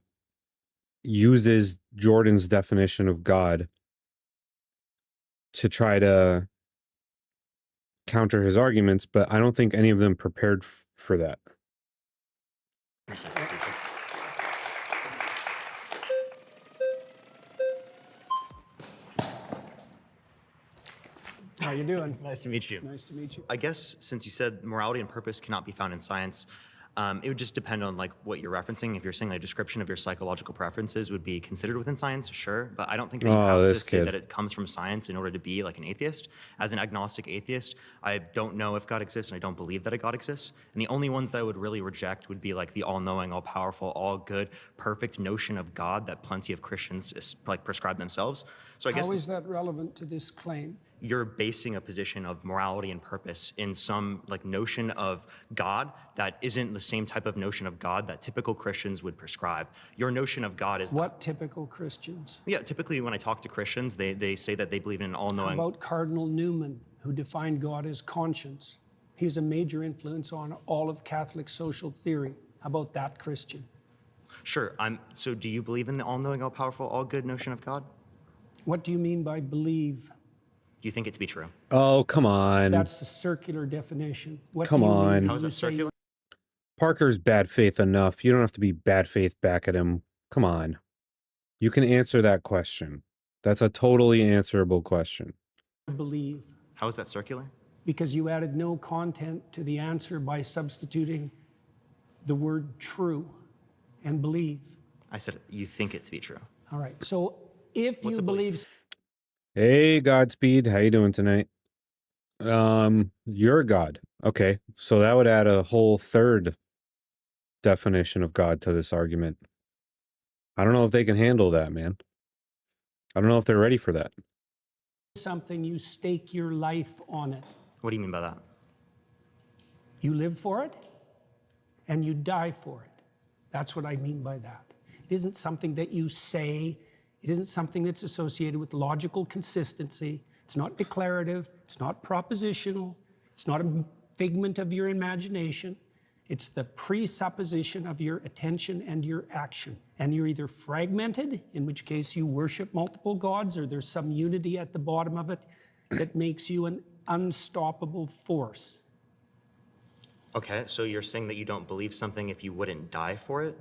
uses Jordan's definition of God to try to counter his arguments, but I don't think any of them prepared for that. How you doing? Nice to meet you. Nice to meet you. I guess since you said morality and purpose cannot be found in science, it would just depend on like what you're referencing. If you're saying a description of your psychological preferences would be considered within science, sure. But I don't think that you have to say that it comes from science in order to be like an atheist. As an agnostic atheist, I don't know if God exists and I don't believe that a God exists. And the only ones that I would really reject would be like the all-knowing, all-powerful, all-good, perfect notion of God that plenty of Christians like prescribe themselves. So I guess How is that relevant to this claim? You're basing a position of morality and purpose in some like notion of God that isn't the same type of notion of God that typical Christians would prescribe. Your notion of God is what typical Christians? Yeah, typically when I talk to Christians, they say that they believe in an all-knowing. How about Cardinal Newman, who defined God as conscience? He's a major influence on all of Catholic social theory. How about that Christian? Sure. So do you believe in the all-knowing, all-powerful, all-good notion of God? What do you mean by believe? Do you think it to be true? Oh, come on. That's the circular definition. What Come do you on. mean? How is that circular? Parker's bad faith enough. You don't have to be bad faith back at him. Come on. You can answer that question. That's a totally answerable question. Believe. How is that circular? Because you added no content to the answer by substituting the word true and believe. I said you think it to be true. All right. So if you believe. Hey, Godspeed. How you doing tonight? You're God. Okay. So that would add a whole third definition of God to this argument. I don't know if they can handle that, man. I don't know if they're ready for that. Something, you stake your life on it. What do you mean by that? You live for it and you die for it. That's what I mean by that. It isn't something that you say. It isn't something that's associated with logical consistency. It's not declarative. It's not propositional. It's not a figment of your imagination. It's the presupposition of your attention and your action. And you're either fragmented, in which case you worship multiple gods, or there's some unity at the bottom of it that makes you an unstoppable force. Okay, so you're saying that you don't believe something if you wouldn't die for it?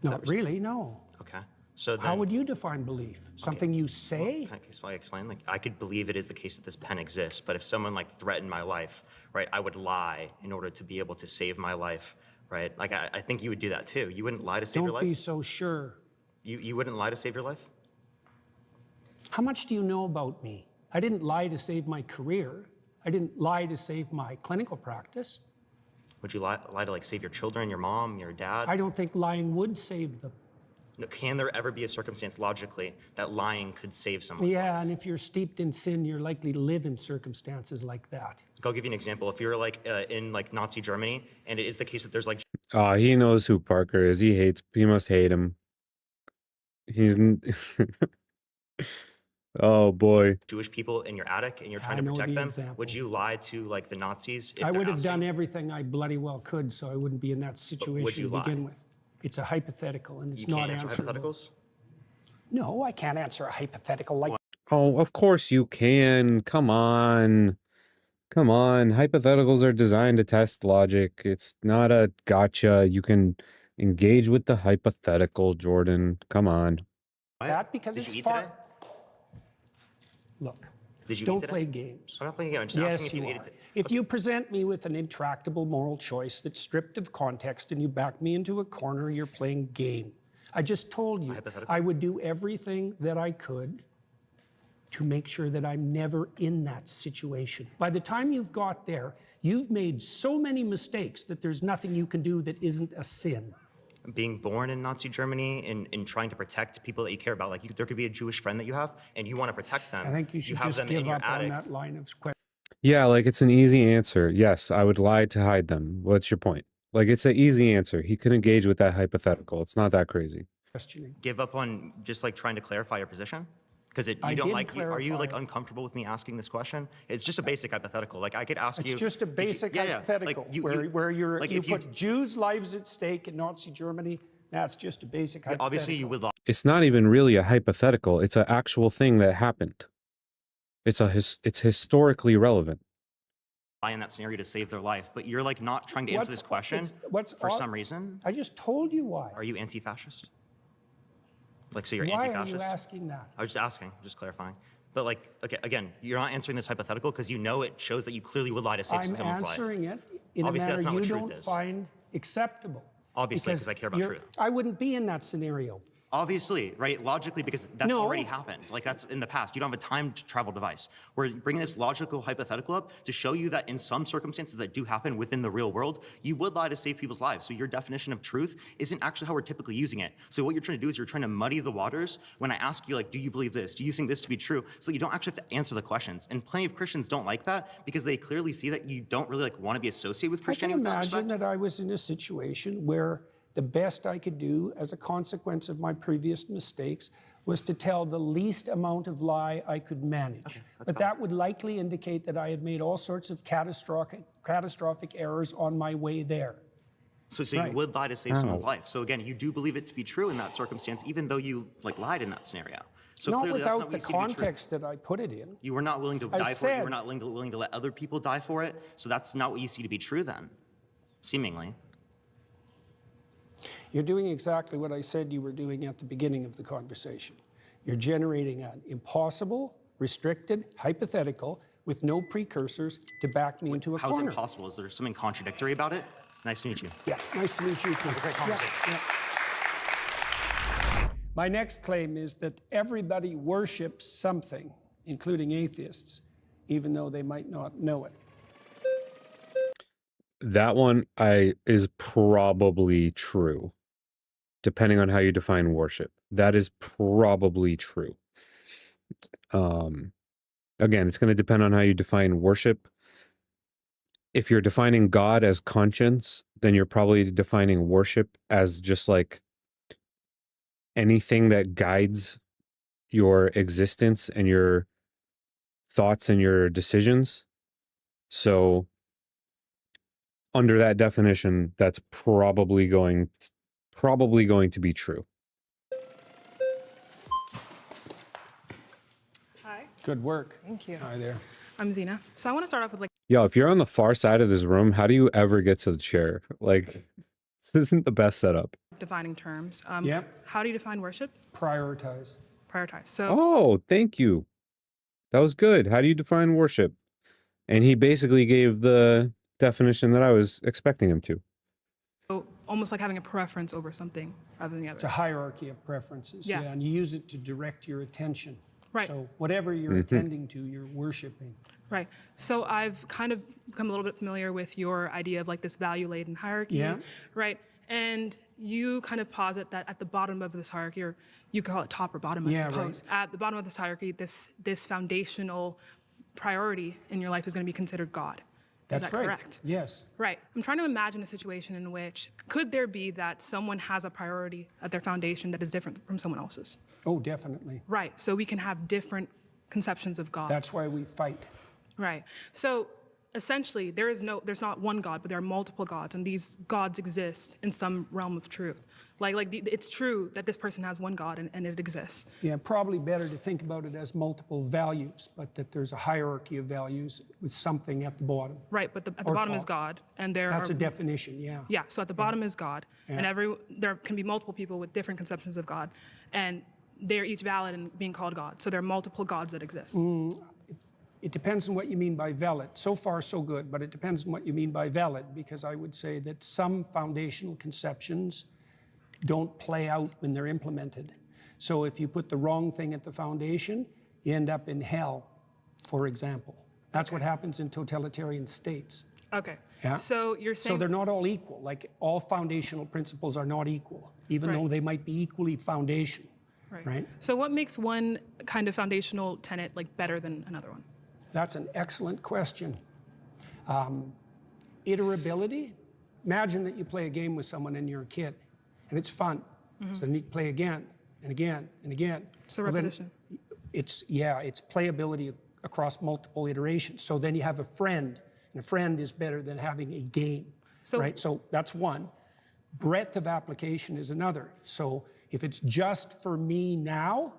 Not really, no. Okay. So then, how would you define belief? Something you say? Well, can I explain? Like, I could believe it is the case that this pen exists, but if someone like threatened my life, right, I would lie in order to be able to save my life, right? Like, I think you would do that too. You wouldn't lie to save your life? Don't be so sure. You wouldn't lie to save your life? How much do you know about me? I didn't lie to save my career. I didn't lie to save my clinical practice. Would you lie to like save your children, your mom, your dad? I don't think lying would save them. No, can there ever be a circumstance logically that lying could save someone? Yeah, and if you're steeped in sin, you're likely to live in circumstances like that. I'll give you an example. If you're like in like Nazi Germany, and it is the case that there's like He knows who Parker is. He must hate him. Oh boy. Jewish people in your attic and you're trying to protect them, would you lie to like the Nazis? I would have done everything I bloody well could so I wouldn't be in that situation to begin with. It's a hypothetical and it's not answerable. Hypotheticals? No, I can't answer a hypothetical like. Oh, of course you can. Come on. Come on. Hypotheticals are designed to test logic. It's not a gotcha. You can engage with the hypothetical, Jordan. Come on. That because it's far. Look, don't play games. I'm not playing games. I'm just asking if you ate it. If you present me with an intractable moral choice that's stripped of context and you back me into a corner, you're playing game. I just told you I would do everything that I could to make sure that I'm never in that situation. By the time you've got there, you've made so many mistakes that there's nothing you can do that isn't a sin. Being born in Nazi Germany and trying to protect people that you care about, like there could be a Jewish friend that you have and you want to protect them. I think you should just give up on that line of question. Yeah, like it's an easy answer. Yes, I would lie to hide them. What's your point? Like it's an easy answer. He could engage with that hypothetical. It's not that crazy. Questioning. Give up on just like trying to clarify your position? Because you don't like, are you like uncomfortable with me asking this question? It's just a basic hypothetical. Like I could ask you. It's just a basic hypothetical where you put Jews' lives at stake in Nazi Germany. That's just a basic hypothetical. Obviously you would lie. It's not even really a hypothetical. It's an actual thing that happened. It's historically relevant. Lie in that scenario to save their life, but you're like not trying to answer this question for some reason. I just told you why. Are you anti-fascist? Like, so you're Why anti-fascist? are you asking that? I was just asking, just clarifying. But like, okay, again, you're not answering this hypothetical because you know it shows that you clearly would lie to save someone's life. I'm answering it in a manner you don't find acceptable. Obviously, because I care about truth. I wouldn't be in that scenario. Obviously, right? Logically, because that's already happened. Like that's in the past. You don't have a time travel device. We're bringing this logical hypothetical up to show you that in some circumstances that do happen within the real world, you would lie to save people's lives. So your definition of truth isn't actually how we're typically using it. So what you're trying to do is you're trying to muddy the waters when I ask you, like, do you believe this? Do you think this to be true? So you don't actually have to answer the questions. And plenty of Christians don't like that because they clearly see that you don't really like want to be associated with Christianity. I can imagine that I was in a situation where the best I could do as a consequence of my previous mistakes was to tell the least amount of lie I could manage. But that would likely indicate that I had made all sorts of catastrophic errors on my way there. So you would lie to save someone's life. So again, you do believe it to be true in that circumstance, even though you like lied in that scenario. So not clearly without the context that I put it in. You were not willing to die for it. You were not willing to let other people die for it. So that's not what you see to be true then, seemingly. You're doing exactly what I said you were doing at the beginning of the conversation. You're generating an impossible, restricted, hypothetical with no precursors to back me into a corner. How is it possible? Is there something contradictory about it? Nice to meet you. Yeah, nice to meet you too. Great conversation. Yeah. My next claim is that everybody worships something, including atheists, even though they might not know it. That one is probably true, depending on how you define worship. That is probably true. Again, it's going to depend on how you define worship. If you're defining God as conscience, then you're probably defining worship as just like anything that guides your existence and your thoughts and your decisions. So under that definition, that's probably going to be true. Hi. Good work. Thank you. Hi there. I'm Zena. So I want to start off with like. Yo, if you're on the far side of this room, how do you ever get to the chair? Like, this isn't the best setup. Defining terms. Yeah. How do you define worship? Prioritize. Prioritize. So. Oh, thank you. That was good. How do you define worship? And he basically gave the definition that I was expecting him to. So almost like having a preference over something rather than the other. It's a hierarchy of preferences. Yeah. And you use it to direct your attention. Right. So whatever you're attending to, you're worshiping. Right. So I've kind of become a little bit familiar with your idea of like this value-laden hierarchy. Yeah. Right. And you kind of posit that at the bottom of this hierarchy, or you could call it top or bottom, I suppose. Right. At the bottom of this hierarchy, this foundational priority in your life is going to be considered God. That's Is that right. correct? Yes. Right. I'm trying to imagine a situation in which could there be that someone has a priority at their foundation that is different from someone else's? Oh, definitely. Right. So we can have different conceptions of God. That's why we fight. Right. So essentially, there's not one God, but there are multiple gods, and these gods exist in some realm of truth. It's true that this person has one God and it exists. Yeah, probably better to think about it as multiple values, but that there's a hierarchy of values with something at the bottom. Right, but at the bottom is God, and That's a definition, yeah. Yeah, so at the bottom is God, and there can be multiple people with different conceptions of God, and they're each valid in being called God. So there are multiple gods that exist. It depends on what you mean by valid. So far, so good, but it depends on what you mean by valid, because I would say that some foundational conceptions don't play out when they're implemented. So if you put the wrong thing at the foundation, you end up in hell, for example. That's what happens in totalitarian states. Okay. Yeah. So you're saying... So they're not all equal. Like, all foundational principles are not equal, even though they might be equally foundational. Right. So what makes one kind of foundational tenet like better than another one? That's an excellent question. Iterability. Imagine that you play a game with someone and you're a kid, and it's fun. So then you play again and again and again. So repetition. It's playability across multiple iterations. So then you have a friend, and a friend is better than having a game. Right? So that's one. Breadth of application is another. So if it's just for me now,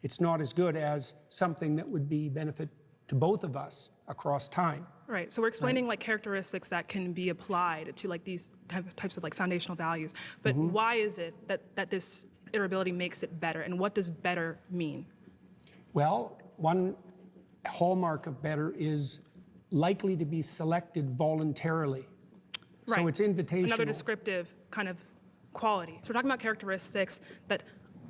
it's not as good as something that would be benefit to both of us across time. Right. So we're explaining like characteristics that can be applied to like these types of like foundational values. But why is it that this iterability makes it better, and what does better mean? Well, one hallmark of better is likely to be selected voluntarily. Right. So it's invitational. Another descriptive kind of quality. So we're talking about characteristics that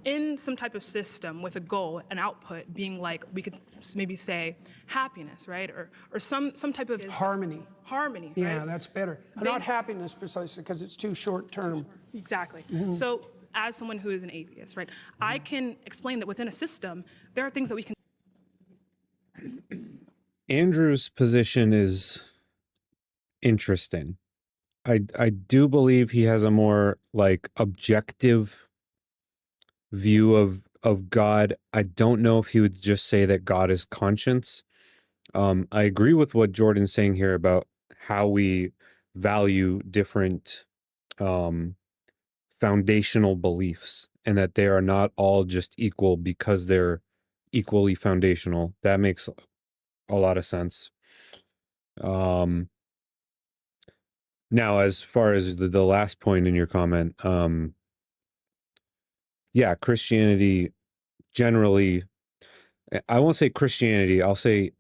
in some type of system with a goal, an output being like, we could maybe say happiness, right? Or some type of harmony. Harmony, yeah, right? That's better. Not happiness precisely, because it's too short term. Exactly. So as someone who is an atheist, right, I can explain that within a system, there are things that we can... Andrew's position is interesting. I do believe he has a more like objective view of God. I don't know if he would just say that God is conscience. I agree with what Jordan's saying here about how we value different foundational beliefs, and that they are not all just equal because they're equally foundational. That makes a lot of sense. Now, as far as the last point in your comment, yeah, Christianity generally, I won't say Christianity, I'll say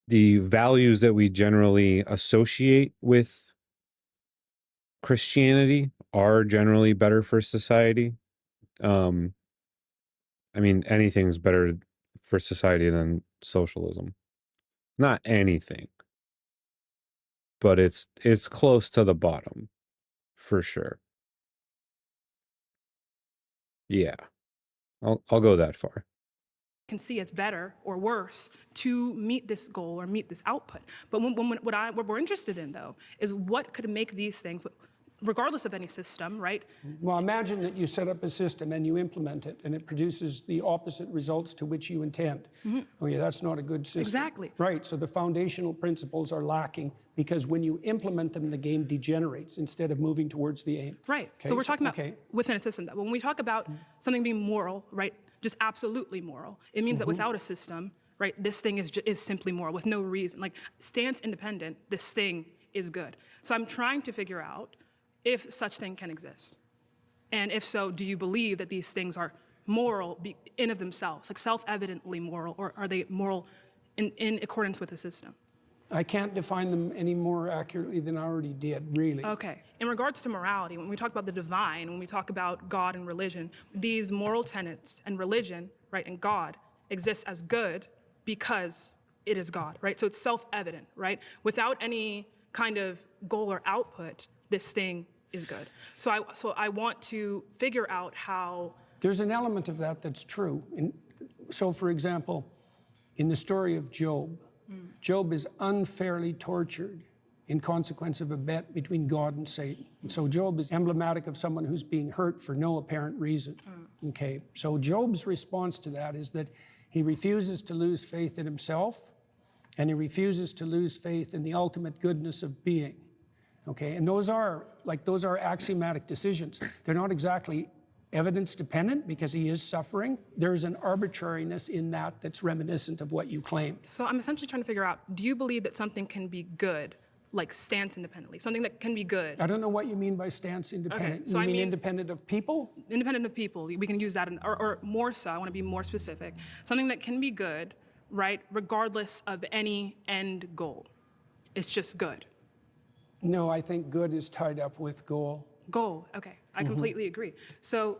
the values that we generally associate with Christianity are generally better for society. I mean, anything's better for society than socialism. Not anything, but it's close to the bottom, for sure. Yeah, I'll go that far. Can see it's better or worse to meet this goal or meet this output. But what we're interested in, though, is what could make these things, regardless of any system, right? Well, imagine that you set up a system and you implement it, and it produces the opposite results to which you intend. Oh yeah, that's not a good system. Exactly. Right, so the foundational principles are lacking, because when you implement them, the game degenerates instead of moving towards the aim. Right, so we're talking about within a system. When we talk about something being moral, right, just absolutely moral, it means that without a system, right, this thing is simply moral with no reason. Like, stance independent, this thing is good. So I'm trying to figure out if such thing can exist. And if so, do you believe that these things are moral in of themselves, like self-evidently moral, or are they moral in accordance with the system? I can't define them any more accurately than I already did, really. Okay. In regards to morality, when we talk about the divine, when we talk about God and religion, these moral tenets and religion, right, and God exists as good because it is God, right? So it's self-evident, right? Without any kind of goal or output, this thing is good. So I want to figure out how. There's an element of that that's true. So for example, in the story of Job, Job is unfairly tortured in consequence of a bet between God and Satan. And so Job is emblematic of someone who's being hurt for no apparent reason. Okay, so Job's response to that is that he refuses to lose faith in himself, and he refuses to lose faith in the ultimate goodness of being. Okay, and those are axiomatic decisions. They're not exactly evidence dependent because he is suffering. There's an arbitrariness in that that's reminiscent of what you claim. So I'm essentially trying to figure out, do you believe that something can be good, like stance independently, something that can be good? I don't know what you mean by stance independent. Okay, so you mean independent of people? Independent of people, we can use that, or more so, I want to be more specific. Something that can be good, right, regardless of any end goal. It's just good. No, I think good is tied up with goal. Goal, okay, I completely agree. So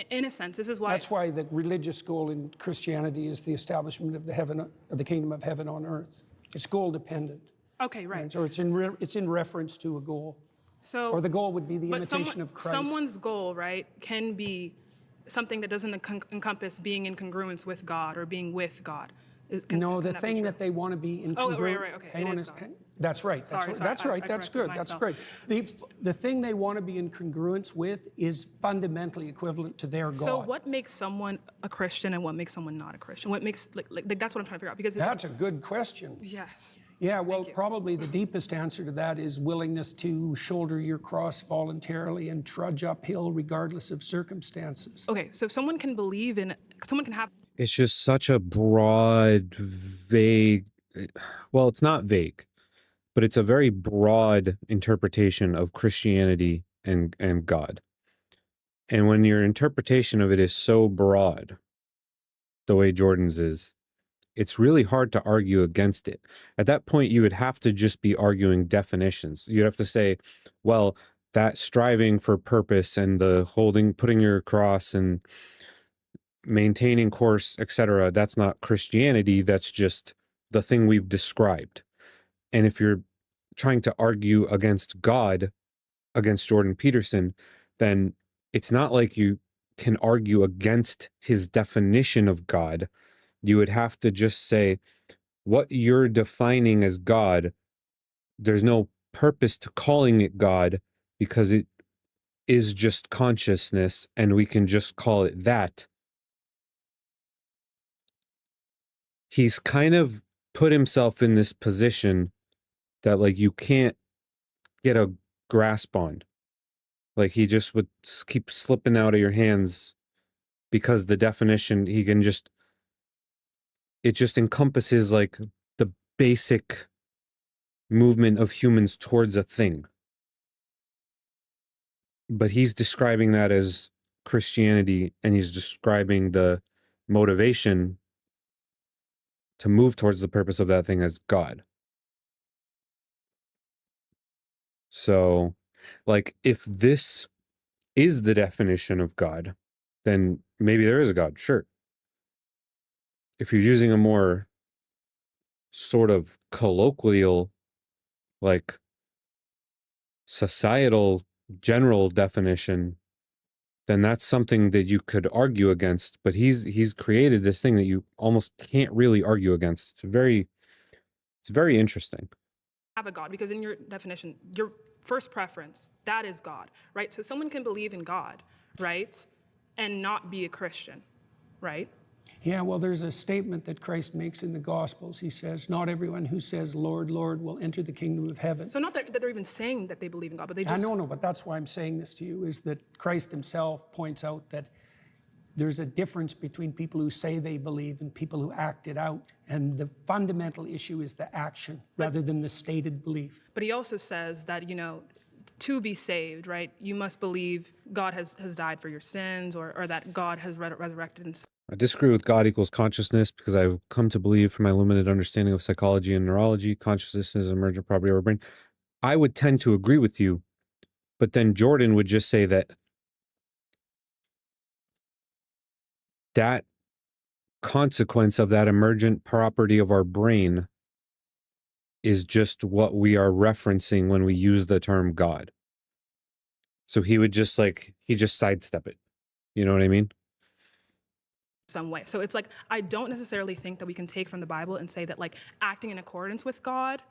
in a sense, this is why. That's why the religious goal in Christianity is the establishment of the kingdom of heaven on earth. It's goal dependent. Okay, right. So it's in reference to a goal. So, or the goal would be the imitation of Christ. Someone's goal, right, can be something that doesn't encompass being in congruence with God or being with God. No, the thing that they want to be in congruence. Oh, right, okay. That's right. That's right. That's good. That's great. The thing they want to be in congruence with is fundamentally equivalent to their God. So what makes someone a Christian and what makes someone not a Christian? What makes like that's what I'm trying to figure out, because that's a good question. Yes. Yeah, well, probably the deepest answer to that is willingness to shoulder your cross voluntarily and trudge uphill regardless of circumstances. Okay, so someone can have. It's just such a broad, vague, well, it's not vague, but it's a very broad interpretation of Christianity and God. And when your interpretation of it is so broad, the way Jordan's is, it's really hard to argue against it. At that point, you would have to just be arguing definitions. You'd have to say, well, that striving for purpose and the putting your cross and maintaining course, etc., that's not Christianity. That's just the thing we've described. And if you're trying to argue against God, against Jordan Peterson, then it's not like you can argue against his definition of God. You would have to just say, what you're defining as God, there's no purpose to calling it God because it is just consciousness and we can just call it that. He's kind of put himself in this position that like you can't get a grasp on. Like he just would keep slipping out of your hands because the definition it just encompasses like the basic movement of humans towards a thing. But he's describing that as Christianity, and he's describing the motivation to move towards the purpose of that thing as God. So, like, if this is the definition of God, then maybe there is a God, sure. If you're using a more sort of colloquial, like, societal general definition, then that's something that you could argue against. But he's created this thing that you almost can't really argue against. It's very interesting. Have a God, because in your definition, your first preference, that is God, right? So someone can believe in God, right, and not be a Christian, right? Yeah, well, there's a statement that Christ makes in the Gospels. He says, not everyone who says, Lord, Lord, will enter the kingdom of heaven. So not that they're even saying that they believe in God, but they just... No, but that's why I'm saying this to you, is that Christ himself points out that there's a difference between people who say they believe and people who act it out. And the fundamental issue is the action rather than the stated belief. But he also says that, to be saved, right, you must believe God has died for your sins, or that God has resurrected and... I disagree with God equals consciousness because I've come to believe from my limited understanding of psychology and neurology, consciousness is an emergent property of our brain. I would tend to agree with you, but then Jordan would just say that consequence of that emergent property of our brain is just what we are referencing when we use the term God. So he would just he just sidestep it. You know what I mean? Some way. So it's like, I don't necessarily think that we can take from the Bible and say that like acting in accordance with God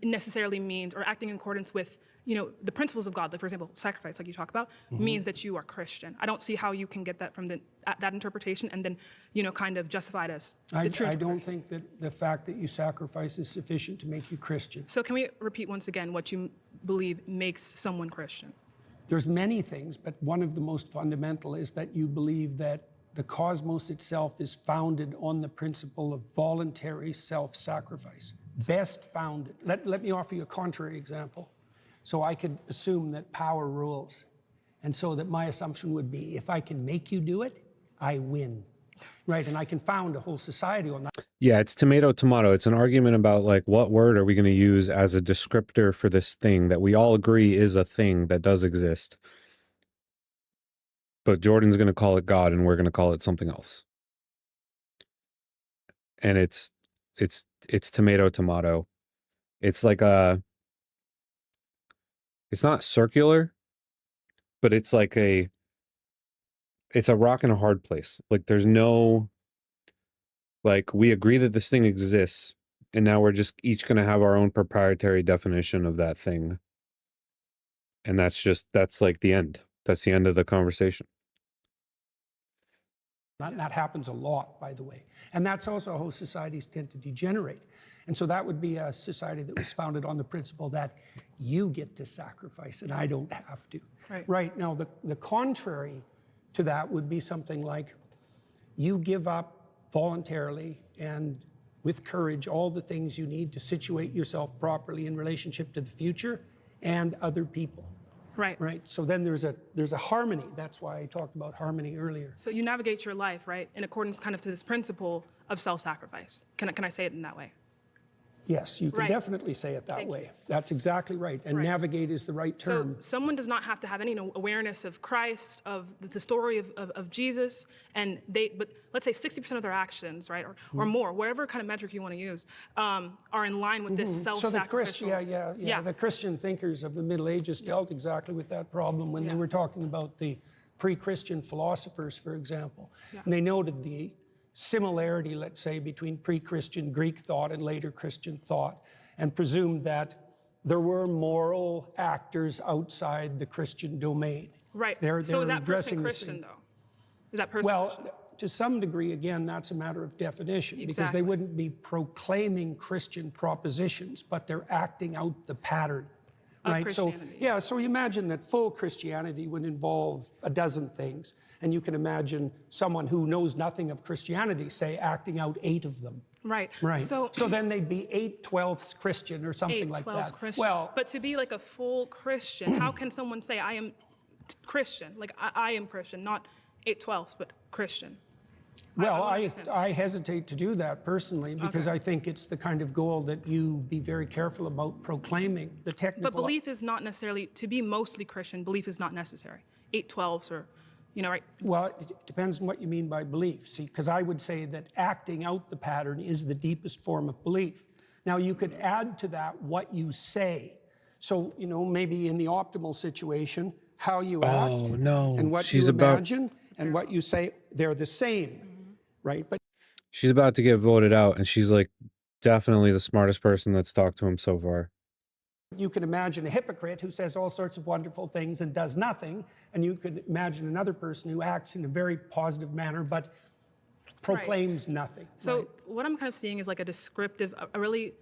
necessarily means, or acting in accordance with, you know, the principles of God, like for example, sacrifice, like you talk about, means that you are Christian. I don't see how you can get that from that interpretation and then, you know, kind of justify it as the true I don't think that the fact that you sacrifice is sufficient to make you Christian. So can we repeat once again what you believe makes someone Christian? There's many things, but one of the most fundamental is that you believe that the cosmos itself is founded on the principle of voluntary self-sacrifice. Best founded. Let me offer you a contrary example. So I could assume that power rules. And so that my assumption would be, if I can make you do it, I win. Right, and I can found a whole society on that. Yeah, it's tomato, tomato. It's an argument about like, what word are we going to use as a descriptor for this thing that we all agree is a thing that does exist. But Jordan's going to call it God and we're going to call it something else. And it's tomato, tomato. It's like it's not circular, but it's like it's a rock and a hard place. Like there's no, like we agree that this thing exists and now we're just each going to have our own proprietary definition of that thing. And that's like the end. That's the end of the conversation. That happens a lot, by the way. And that's also how societies tend to degenerate. And so that would be a society that was founded on the principle that you get to sacrifice and I don't have to. Right. Now, the contrary to that would be something like you give up voluntarily and with courage all the things you need to situate yourself properly in relationship to the future and other people. Right. So then there's a harmony. That's why I talked about harmony earlier. So you navigate your life, right, in accordance kind of to this principle of self-sacrifice. Can I say it in that way? Yes, you can definitely say it that way. That's exactly right. And navigate is the right term. So someone does not have to have any awareness of Christ, of the story of Jesus, but let's say 60% of their actions, right, or more, whatever kind of metric you want to use, are in line with this self-sacrificial. So the Christian thinkers of the Middle Ages dealt exactly with that problem when they were talking about the pre-Christian philosophers, for example. And they noted the similarity, let's say, between pre-Christian Greek thought and later Christian thought, and presumed that there were moral actors outside the Christian domain. Right. So is that person Christian, though? Is that person Christian? Well, to some degree, again, that's a matter of definition, because they wouldn't be proclaiming Christian propositions, but they're acting out the pattern. Right. So so you imagine that full Christianity would involve a dozen things. And you can imagine someone who knows nothing of Christianity, say, acting out 8 of them. Right. So then they'd be 8/12 Christian or something like that. Christian. Well, but to be like a full Christian, how can someone say I am Christian? Like I am Christian, not 8/12, but Christian. Well, I hesitate to do that personally, because I think it's the kind of goal that you be very careful about proclaiming. The technical. But belief is not necessarily, to be mostly Christian, belief is not necessary. 8/12s or, you know, right? Well, it depends on what you mean by belief. See, because I would say that acting out the pattern is the deepest form of belief. Now, you could add to that what you say. So, you know, maybe in the optimal situation, how you act and what you imagine and what you say, they're the same, right? But she's about to get voted out, and she's like definitely the smartest person that's talked to him so far. You can imagine a hypocrite who says all sorts of wonderful things and does nothing, and you could imagine another person who acts in a very positive manner but proclaims nothing. So what I'm kind of seeing is like a descriptive, a really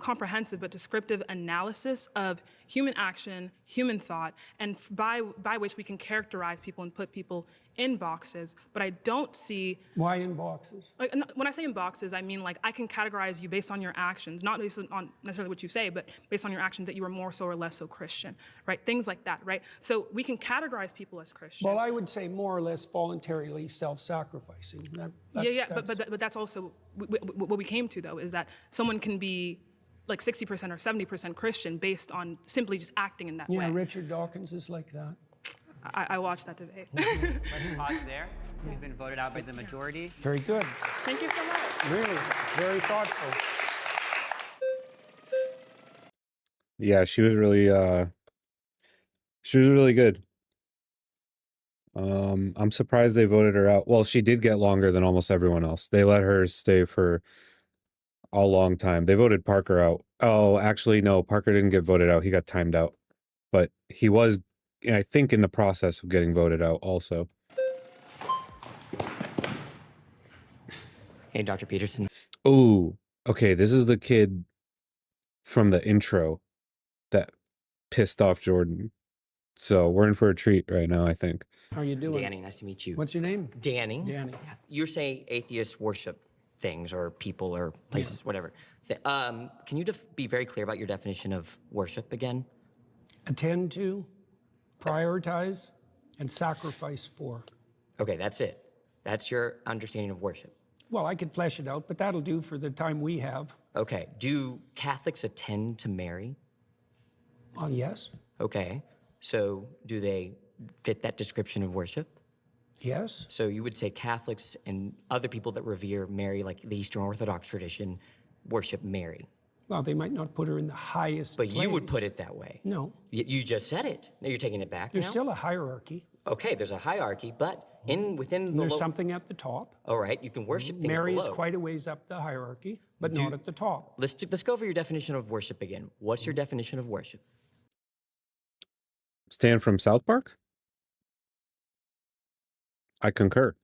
comprehensive but descriptive analysis of human action, human thought, and by which we can characterize people and put people in boxes. But I don't see. Why in boxes? Like, when I say in boxes, I mean like I can categorize you based on your actions, not based on necessarily what you say, but based on your actions that you are more so or less so Christian, right? Things like that, right? So we can categorize people as Christian. Well, I would say more or less voluntarily self-sacrificing. But that's also what we came to, though, is that someone can be like 60% or 70% Christian based on simply just acting in that way. Yeah, Richard Dawkins is like that. I watched that debate. Let me pause there. You've been voted out by the majority. Very good. Thank you so much. Really, very thoughtful. Yeah, she was really good. I'm surprised they voted her out. Well, she did get longer than almost everyone else. They let her stay for a long time. They voted Parker out. Oh, actually, no, Parker didn't get voted out. He got timed out. But he was, I think, in the process of getting voted out also. Hey, Dr. Peterson. Oh, okay, this is the kid from the intro that pissed off Jordan. So we're in for a treat right now, I think. How are you doing? Danny, nice to meet you. What's your name? Danny. Danny. You're saying atheists worship things or people or places, whatever. Can you be very clear about your definition of worship again? Attend to, prioritize, and sacrifice for. Okay, that's it. That's your understanding of worship. Well, I could flesh it out, but that'll do for the time we have. Okay. Do Catholics attend to Mary? Yes. Okay. So do they fit that description of worship? Yes. So you would say Catholics and other people that revere Mary, like the Eastern Orthodox tradition, worship Mary. Well, they might not put her in the highest But place. you would put it that way. No. You just said it. Now you're taking it back. There's now? still a hierarchy. Okay, there's a hierarchy, but within the There's something at the top. All right, you can worship things Mary below. is quite a ways up the hierarchy, but not at the top. Let's go over your definition of worship again. What's your definition of worship? Stan from South Park? I concur.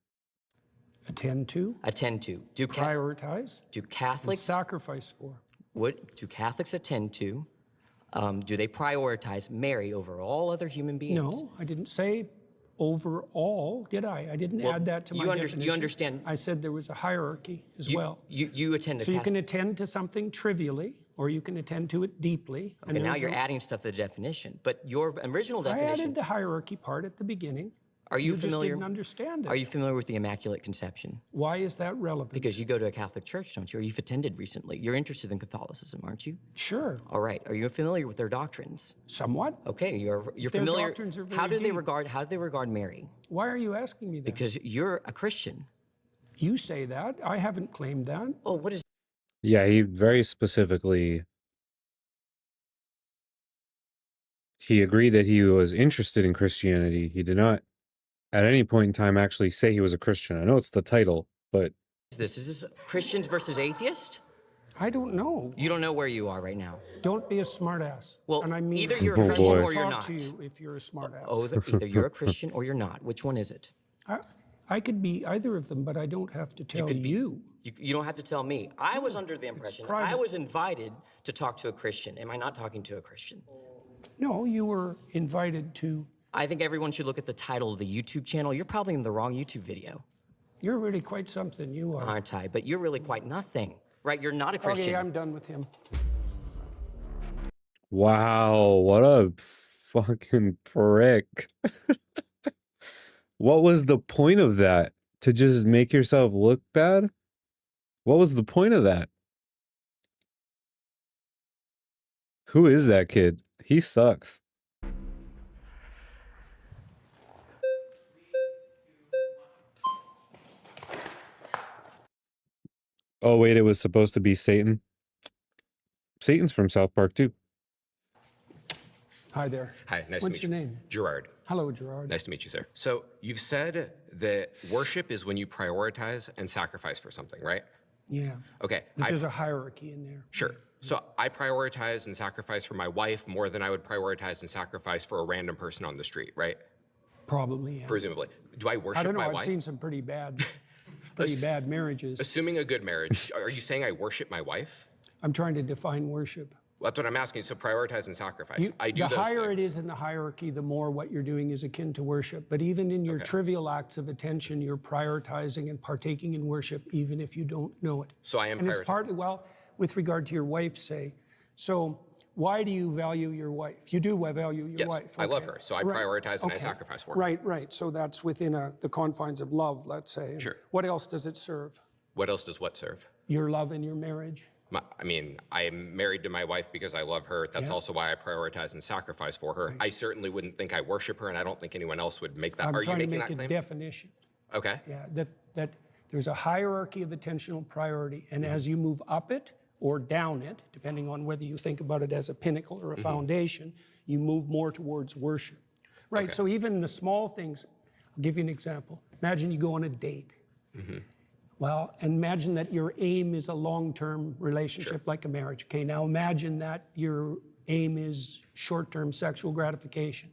Attend to. Attend to. Prioritize. Do Catholics sacrifice for. What do Catholics attend to? Do they prioritize Mary over all other human beings? No, I didn't say overall, did I? I didn't add that to my definition. You understand? I said there was a hierarchy as well. You attend to So you can attend to something trivially, or you can attend to it deeply. Okay, now you're adding stuff to the definition. But your original definition... I added the hierarchy part at the beginning. Are you familiar? Just didn't understand it. Are you familiar with the Immaculate Conception? Why is that relevant? Because you go to a Catholic church, don't you? Or you've attended recently. You're interested in Catholicism, aren't you? Sure. All right. Are you familiar with their doctrines? Somewhat. Okay, you're Their familiar. doctrines are very How do they deep. regard Mary? Why are you asking me that? Because you're a Christian. You say that. I haven't claimed that. Oh, what is? Yeah, he very specifically... He agreed that he was interested in Christianity. He did not, at any point in time, actually say he was a Christian. I know it's the title, but... Is this Christians versus atheists? I don't know. You don't know where you are right now. Don't be a smartass. Well, and I mean, either you're a Christian or you're talk not. to you if you're a smartass. Oh, either you're a Christian or you're not. Which one is it? I could be either of them, but I don't have to tell you. You don't have to tell me. I was under the impression I was invited to talk to a Christian. Am I not talking to a Christian? No, you were invited to. I think everyone should look at the title of the YouTube channel. You're probably in the wrong YouTube video. You're really quite something, you are. Aren't I? But you're really quite nothing, right? You're not a Christian. Okay, I'm done with him. Wow, what a fucking prick. What was the point of that? To just make yourself look bad? What was the point of that? Who is that kid? He sucks. Oh, wait, it was supposed to be Satan. Satan's from South Park, too. Hi there. Hi, nice to meet you. What's your name? Gerard. Hello, Gerard. Nice to meet you, sir. So you've said that worship is when you prioritize and sacrifice for something, right? Yeah. Okay. But there's a hierarchy in there. Sure. So I prioritize and sacrifice for my wife more than I would prioritize and sacrifice for a random person on the street, right? Probably, yeah. Presumably. Do I worship I don't know. my I've wife? seen some pretty bad marriages. Assuming a good marriage, are you saying I worship my wife? I'm trying to define worship. Well, that's what I'm asking. So prioritize and sacrifice. I do the those higher things. it is in the hierarchy, the more what you're doing is akin to worship. But even in your trivial acts of attention, you're prioritizing and partaking in worship, even if you don't know it. So I am And it's partly, well, with regard to your wife, say. So why do you value your wife? You do value your wife. I love her. So I prioritize and I sacrifice for her. Right. So that's within the confines of love, let's say. Sure. What else does it serve? What else does what serve? Your love in your marriage. I mean, I am married to my wife because I love her. That's also why I prioritize and sacrifice for her. I certainly wouldn't think I worship her, and I don't think anyone else would make that. I'm Are you trying to making make that a claim? definition. Okay. Yeah, that there's a hierarchy of attentional priority, and as you move up it or down it, depending on whether you think about it as a pinnacle or a foundation, you move more towards worship. Right, so even the small things, I'll give you an example. Imagine you go on a date. Well, and imagine that your aim is a long-term relationship like a marriage. Okay, now imagine that your aim is short-term sexual gratification.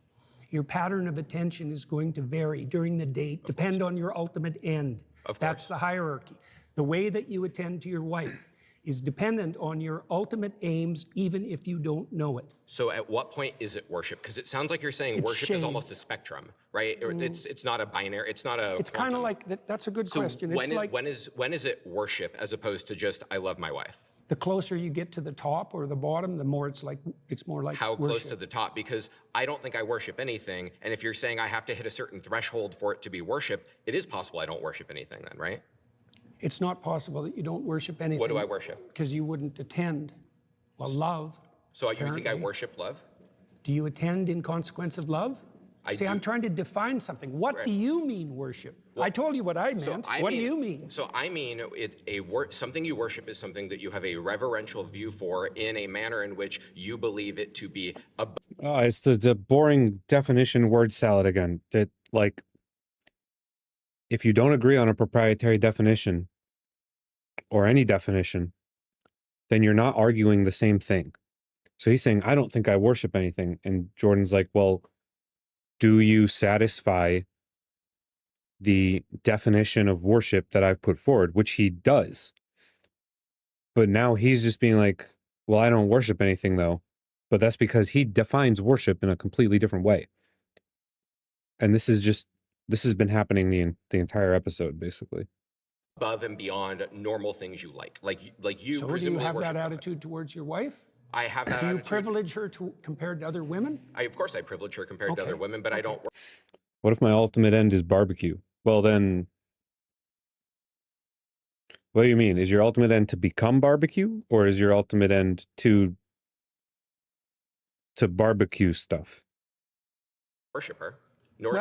Your pattern of attention is going to vary during the date, depend on your ultimate end. That's the hierarchy. The way that you attend to your wife is dependent on your ultimate aims, even if you don't know it. So at what point is it worship? Because it sounds like you're saying It's worship is almost a shades. spectrum, right? Or it's not a binary. It's not a. It's kind of like that's a good question. When It's is like when is it worship as opposed to just I love my wife? the closer you get to the top or the bottom, the more it's more like How worship. close to the top? Because I don't think I worship anything. And if you're saying I have to hit a certain threshold for it to be worship, it is possible I don't worship anything then, right? It's not possible that you don't worship anything. What do I worship? Because you wouldn't attend. Well, love. So you think I apparently. worship love? Do you attend in consequence of love? See, I'm trying to define something. What do you mean worship? I told you what I meant. What do you mean? So I mean, something you worship is something that you have a reverential view for in a manner in which you believe it to be a. Oh, it's the boring definition word salad again. That, like, if you don't agree on a proprietary definition or any definition, then you're not arguing the same thing. So he's saying, I don't think I worship anything. And Jordan's like, well, do you satisfy the definition of worship that I've put forward? Which he does. But now he's just being like, well, I don't worship anything though. But that's because he defines worship in a completely different way. And this has been happening the entire episode, basically. Above and beyond normal things you like you So do you presumably have worship that God. attitude towards your wife? I have that Do you attitude. privilege her compared to other women? Of course I privilege her compared to other women, but I don't. What if my ultimate end is barbecue? Well, then, what do you mean? Is your ultimate end to become barbecue, or is your ultimate end to barbecue stuff? Worship her. Nor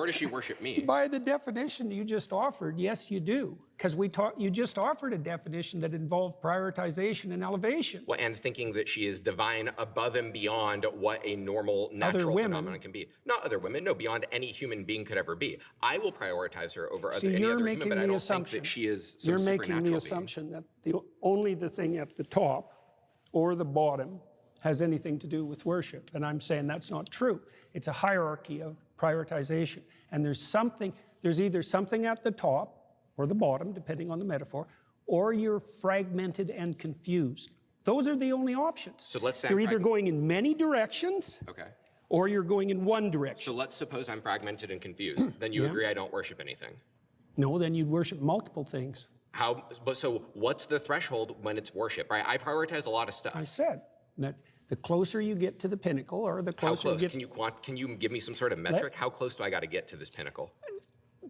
does she worship me. By the definition you just offered, yes, you do. Because you just offered a definition that involved prioritization and elevation. Well, and thinking that she is divine above and beyond what a normal natural phenomenon can be. Not other women, no, beyond any human being could ever be. I will prioritize her over any other human, but I don't think that she is some You're supernatural making the assumption that only the thing at the top or the bottom has anything to do with worship. And I'm saying that's not true. It's a hierarchy of prioritization. And there's either something at the top or the bottom, depending on the metaphor, or you're fragmented and confused. Those are the only options. So let's say you're either going in many directions, or you're going in one direction. So let's suppose I'm fragmented and confused. Then you agree I don't worship anything. No, then you'd worship multiple things. So what's the threshold when it's worship, right? I prioritize a lot of stuff. I said that the closer you get to the pinnacle, or the closer How close? you get... Can you give me some sort of metric? How close do I got to get to this pinnacle?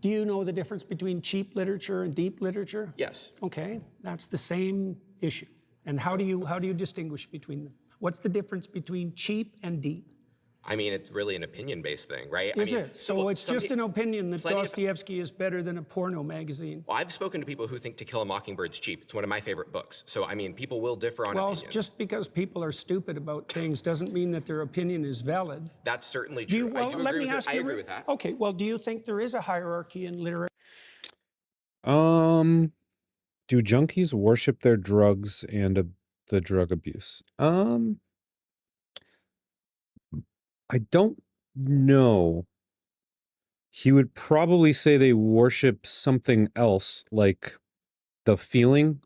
Do you know the difference between cheap literature and deep literature? Yes. Okay, that's the same issue. And how do you distinguish between them? What's the difference between cheap and deep? I mean, it's really an opinion-based thing, right? Is it? So it's just an opinion that Dostoevsky is better than a porno magazine. Well, I've spoken to people who think To Kill a Mockingbird's cheap. It's one of my favorite books. So, I mean, people will differ on opinions. Well, just because people are stupid about things doesn't mean that their opinion is valid. That's certainly true. I agree with that. Okay, well, do you think there is a hierarchy in literature? Do junkies worship their drugs and the drug abuse? I don't know. He would probably say they worship something else, like the feeling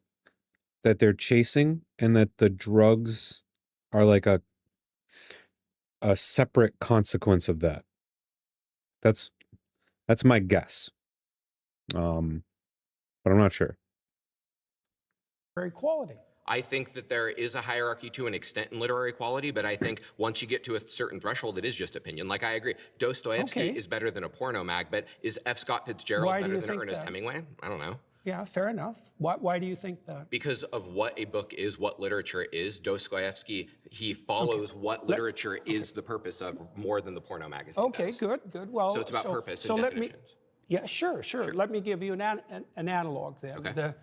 that they're chasing, and that the drugs are like a separate consequence of that. That's my guess. But I'm not sure. Quality. I think that there is a hierarchy to an extent in literary quality, but I think once you get to a certain threshold, it is just opinion. Like, I agree. Dostoevsky is better than a porno mag, but is F. Scott Fitzgerald better than Ernest Hemingway? I don't know. Yeah, fair enough. Why do you think that? Because of what a book is, what literature is. Dostoevsky, he follows what literature is the purpose of more than the porno magazine does. Good. Well, so it's about purpose so and let definitions. Yeah, sure. Let me give you an analog then. Okay. The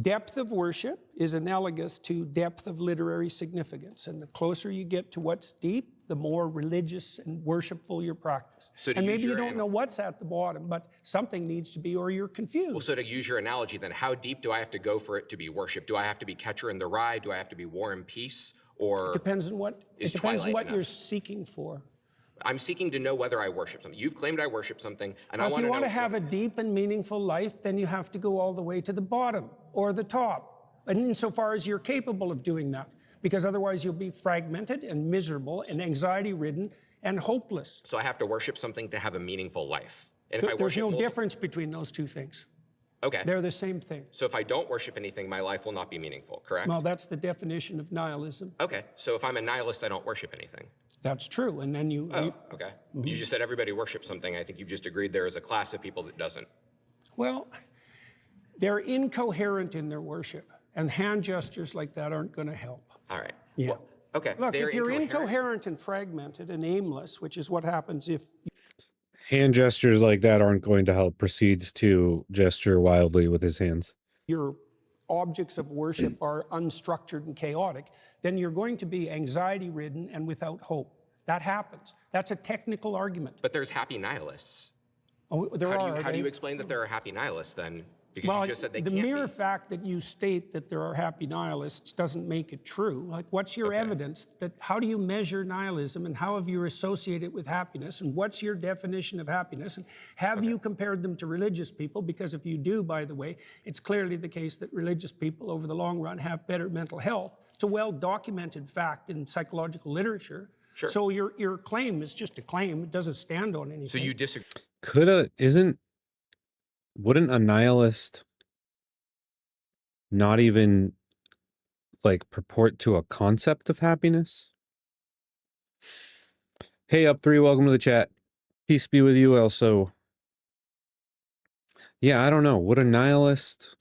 depth of worship is analogous to depth of literary significance. And the closer you get to what's deep, the more religious and worshipful your practice. So to and use maybe you your don't know what's at the bottom, but something needs to be, or you're confused. Well, so to use your analogy then, how deep do I have to go for it to be worship? Do I have to be Catcher in the Rye? Do I have to be War and Peace? Or It depends on what, is it depends on Twilight what enough? you're seeking for. I'm seeking to know whether I worship something. You've claimed I worship something, and I Well, if want you to want know. to have a deep and meaningful life, then you have to go all the way to the bottom or the top. And insofar as you're capable of doing that, because otherwise you'll be fragmented and miserable and anxiety-ridden and hopeless. So I have to worship something to have a meaningful life. And if I There's worship no difference between those two things. Okay. They're the same thing. So if I don't worship anything, my life will not be meaningful, correct? Well, that's the definition of nihilism. Okay. So if I'm a nihilist, I don't worship anything. That's true. And then you... Oh, okay. You just said everybody worships something. I think you've just agreed there is a class of people that doesn't. Well, they're incoherent in their worship. And hand gestures like that aren't going to help. All right. Yeah. Well, okay. Look, They're if you're incoherent and fragmented and aimless, which is what happens if... Hand gestures like that aren't going to help. Proceeds to gesture wildly with his hands. your objects of worship are unstructured and chaotic, then you're going to be anxiety-ridden and without hope. That happens. That's a technical argument. But there's happy nihilists. Oh, there are. How do you explain that there are happy nihilists then? Because Well, you just said they the can't mere be. fact that you state that there are happy nihilists doesn't make it true. Like, what's your evidence that, how do you measure nihilism and how have you associated it with happiness? And what's your definition of happiness? And have you compared them to religious people? Because if you do, by the way, it's clearly the case that religious people over the long run have better mental health. It's a well-documented fact in psychological literature. Sure. So your claim is just a claim. It doesn't stand on anything. So you disagree? Wouldn't a nihilist not even like purport to a concept of happiness? Hey, up three, welcome to the chat. Peace be with you also. Yeah, I don't know. Would a nihilist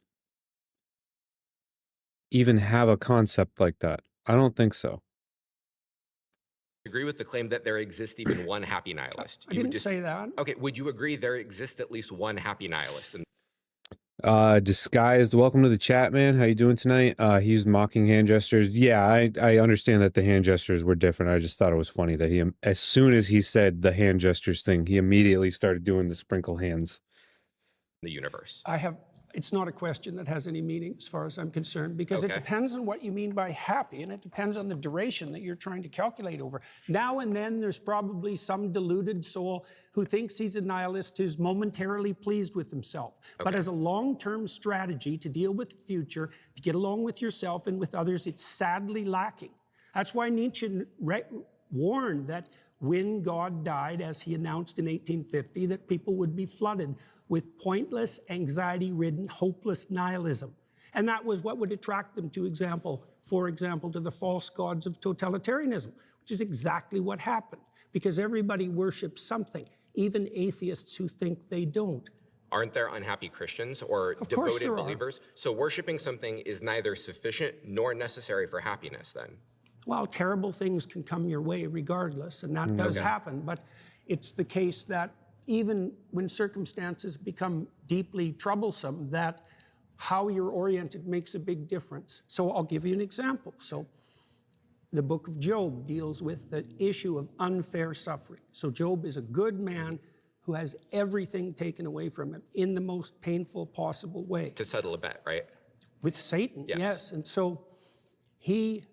even have a concept like that? I don't think so. Agree with the claim that there exists even one happy nihilist? I didn't say that. Okay, would you agree there exists at least one happy nihilist? And Disguised, welcome to the chat, man. How you doing tonight? He used mocking hand gestures. Yeah, I understand that the hand gestures were different. I just thought it was funny that he, as soon as he said the hand gestures thing, he immediately started doing the sprinkle hands. The universe. It's not a question that has any meaning as far as I'm concerned, because it depends on what you mean by happy, and it depends on the duration that you're trying to calculate over. Now and then there's probably some deluded soul who thinks he's a nihilist who's momentarily pleased with himself. But as a long-term strategy to deal with the future, to get along with yourself and with others, it's sadly lacking. That's why Nietzsche warned that when God died, as he announced in 1850, that people would be flooded with pointless, anxiety-ridden, hopeless nihilism. And that was what would attract them to, for example, to the false gods of totalitarianism, which is exactly what happened, because everybody worships something, even atheists who think they don't. Aren't there unhappy Christians or devoted believers? So worshiping something is neither sufficient nor necessary for happiness then? Well, terrible things can come your way regardless, and that does happen, but it's the case that even when circumstances become deeply troublesome, that how you're oriented makes a big difference. So I'll give you an example. So the book of Job deals with the issue of unfair suffering. So Job is a good man who has everything taken away from him in the most painful possible way. To settle a bet, right? With Satan, yes. And so he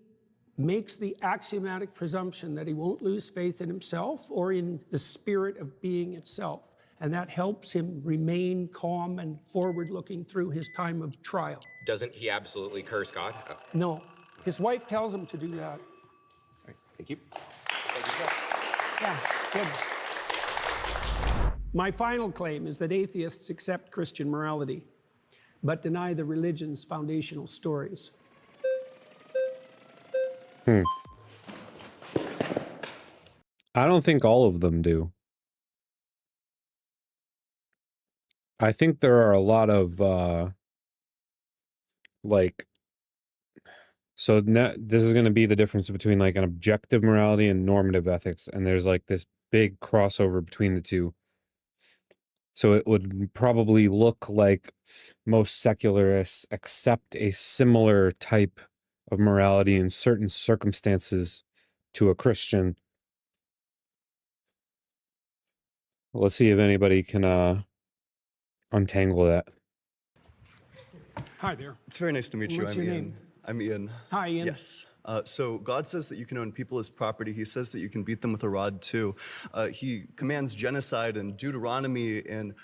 makes the axiomatic presumption that he won't lose faith in himself or in the spirit of being itself. And that helps him remain calm and forward-looking through his time of trial. Doesn't he absolutely curse God? Oh. No. His wife tells him to do that. All right. Thank you. Thank you, sir. Yeah, good. My final claim is that atheists accept Christian morality, but deny the religion's foundational stories. I don't think all of them do. I think there are a lot of so this is going to be the difference between like an objective morality and normative ethics, and there's like this big crossover between the two. So it would probably look like most secularists accept a similar type of morality in certain circumstances to a Christian. Let's see if anybody can untangle that. Hi there. It's very nice to meet you. What's your Ian. name? I'm Ian. Hi, Ian. Yes. So God says that you can own people as property. He says that you can beat them with a rod too. He commands genocide in Deuteronomy, in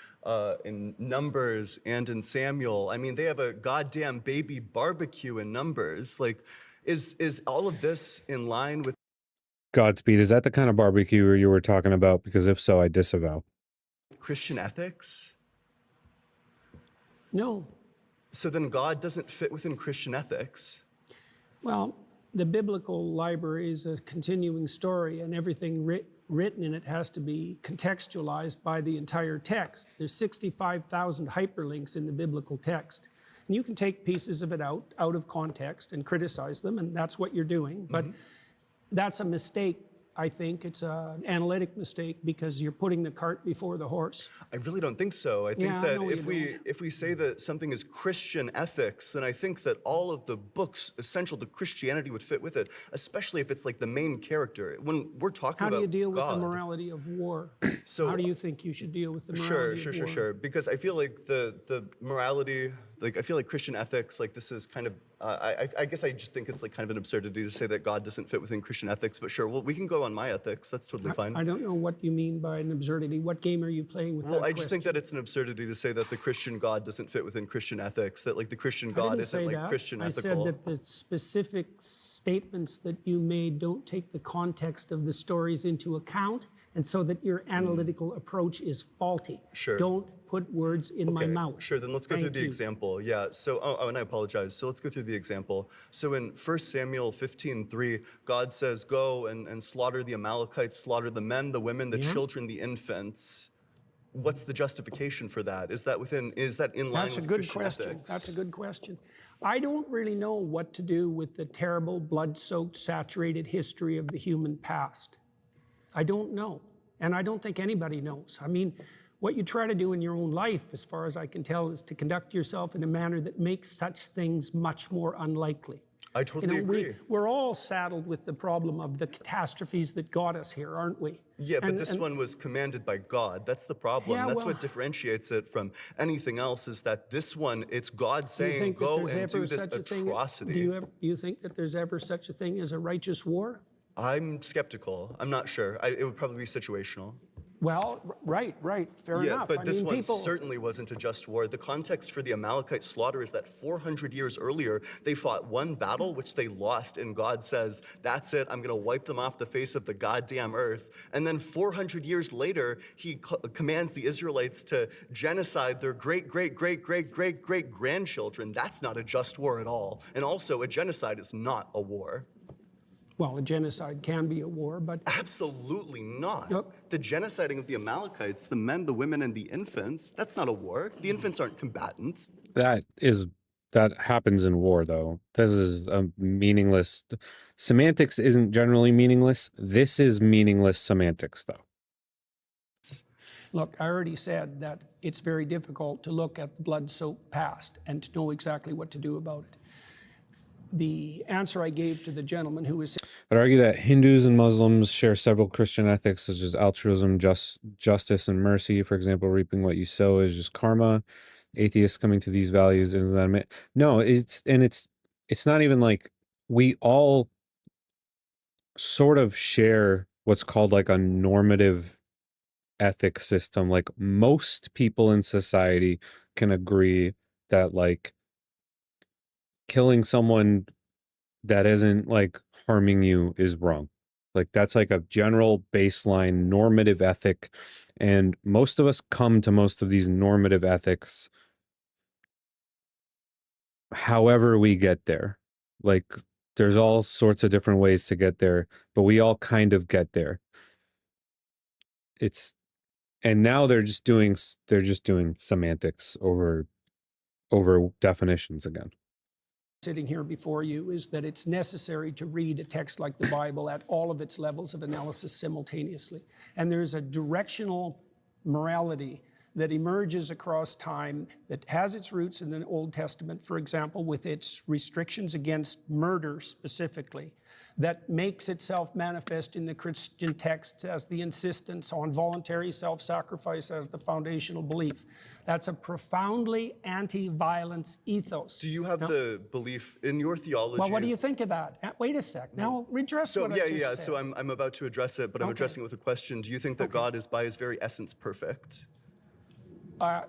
Numbers, and in Samuel. I mean, they have a goddamn baby barbecue in Numbers. Like, is all of this in line with Godspeed. Is that the kind of barbecue you were talking about? Because if so, I disavow. Christian ethics? No. So then God doesn't fit within Christian ethics. Well, the biblical library is a continuing story, and everything written in it has to be contextualized by the entire text. There's 65,000 hyperlinks in the biblical text. And you can take pieces of it out of context and criticize them, and that's what you're doing. But that's a mistake. I think it's an analytic mistake because you're putting the cart before the horse. I really don't think so. I think Yeah, that no, if we say that something is Christian ethics, then I think that all of the books essential to Christianity would fit with it, especially if it's like the main character. When we're talking about How do you deal God, with the morality of war? So how do you think you should deal with the Sure, morality of war? sure. Because I feel like the morality, like I feel like Christian ethics, like this is kind of, I guess I just think it's like kind of an absurdity to say that God doesn't fit within Christian ethics. But sure, well, we can go on my ethics. That's totally fine. I don't know what you mean by an absurdity. What game are you playing with Well, that I just think question? that it's an absurdity to say that the Christian God doesn't fit within Christian ethics. That like the Christian I God didn't isn't say like that. Christian I ethical. said that the specific statements that you made don't take the context of the stories into account, and so that your analytical approach is faulty. Sure. Don't put words in my mouth. Sure, then let's go through Thank the you. example. Yeah, so, and I apologize. So let's go through the example. So in 1 Samuel 15:3, God says, go and slaughter the Amalekites, slaughter the men, the women, the children, the infants. What's the justification for that? Is that in line That's a with good Christian question. ethics? That's a good question. I don't really know what to do with the terrible, blood-soaked, saturated history of the human past. I don't know. And I don't think anybody knows. I mean, what you try to do in your own life, as far as I can tell, is to conduct yourself in a manner that makes such things much more unlikely. I totally agree. We're all saddled with the problem of the catastrophes that got us here, aren't we? Yeah, but this one was commanded by God. That's the problem. Yeah, That's well, what differentiates it from anything else, is that this one, it's God do you saying, think that go there's and ever do this such a thing? atrocity. Do you think that there's ever such a thing as a righteous war? I'm skeptical. I'm not sure. It would probably be situational. Well, right, fair Yeah, enough. but I this mean, one people, certainly wasn't a just war. The context for the Amalekite slaughter is that 400 years earlier, they fought one battle, which they lost, and God says, that's it, I'm going to wipe them off the face of the goddamn earth. And then 400 years later, he commands the Israelites to genocide their great-great-great-great-great-great-grandchildren. That's not a just war at all. And also, a genocide is not a war. well, a genocide can be a war, but Absolutely not. Look. The genociding of the Amalekites, the men, the women, and the infants, that's not a war. The infants aren't combatants. That happens in war, though. This is a meaningless. Semantics isn't generally meaningless. This is meaningless semantics, though. look, I already said that it's very difficult to look at the blood-soaked past and to know exactly what to do about it. The answer I gave to the gentleman who was I'd argue that Hindus and Muslims share several Christian ethics, such as altruism, justice, and mercy. For example, reaping what you sow is just karma. Atheists coming to these values isn't that no, it's not even like we all sort of share what's called like a normative ethic system. Like most people in society can agree that like killing someone that isn't like harming you is wrong. Like that's like a general baseline normative ethic, and most of us come to most of these normative ethics however we get there. Like there's all sorts of different ways to get there, but we all kind of get there. And now they're just doing semantics over definitions again. sitting here before you is that it's necessary to read a text like the Bible at all of its levels of analysis simultaneously. And there's a directional morality that emerges across time, that has its roots in the Old Testament, for example, with its restrictions against murder specifically, that makes itself manifest in the Christian texts as the insistence on voluntary self-sacrifice as the foundational belief. That's a profoundly anti-violence ethos. Do you have the belief in your theology? Well, what do you think of that? Wait a sec. Now, redress what I just said. So I'm about to address it, but I'm addressing it with a question. Do you think that God is by his very essence perfect?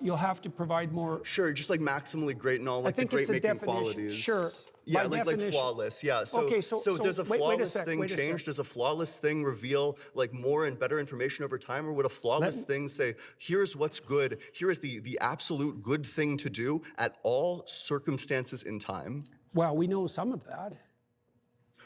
You'll have to provide more. Sure, just like maximally great in all like the great making qualities. Sure. Yeah, like flawless. Yeah. So, so does a flawless thing change? Does a flawless thing reveal like more and better information over time, or would a flawless thing say, here's what's good, here is the absolute good thing to do at all circumstances in time? Well, we know some of that.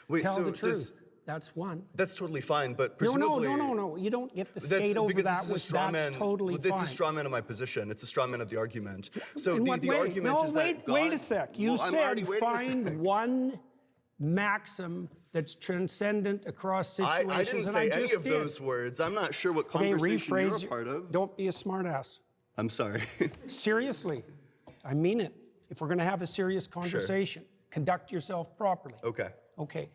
Wait, Tell the truth. That's one. That's totally fine, but presumably... No. You don't get to skate over that. That's totally fine. It's a straw man of my position. It's a straw man of the argument. So the argument is that God... wait a sec. You said find one maxim that's transcendent across situations. I didn't say any of those words. I'm not sure what conversation you're a part of. Don't be a smartass. I'm sorry. Seriously. I mean it. If we're going to have a serious conversation, conduct yourself properly. Okay. Okay.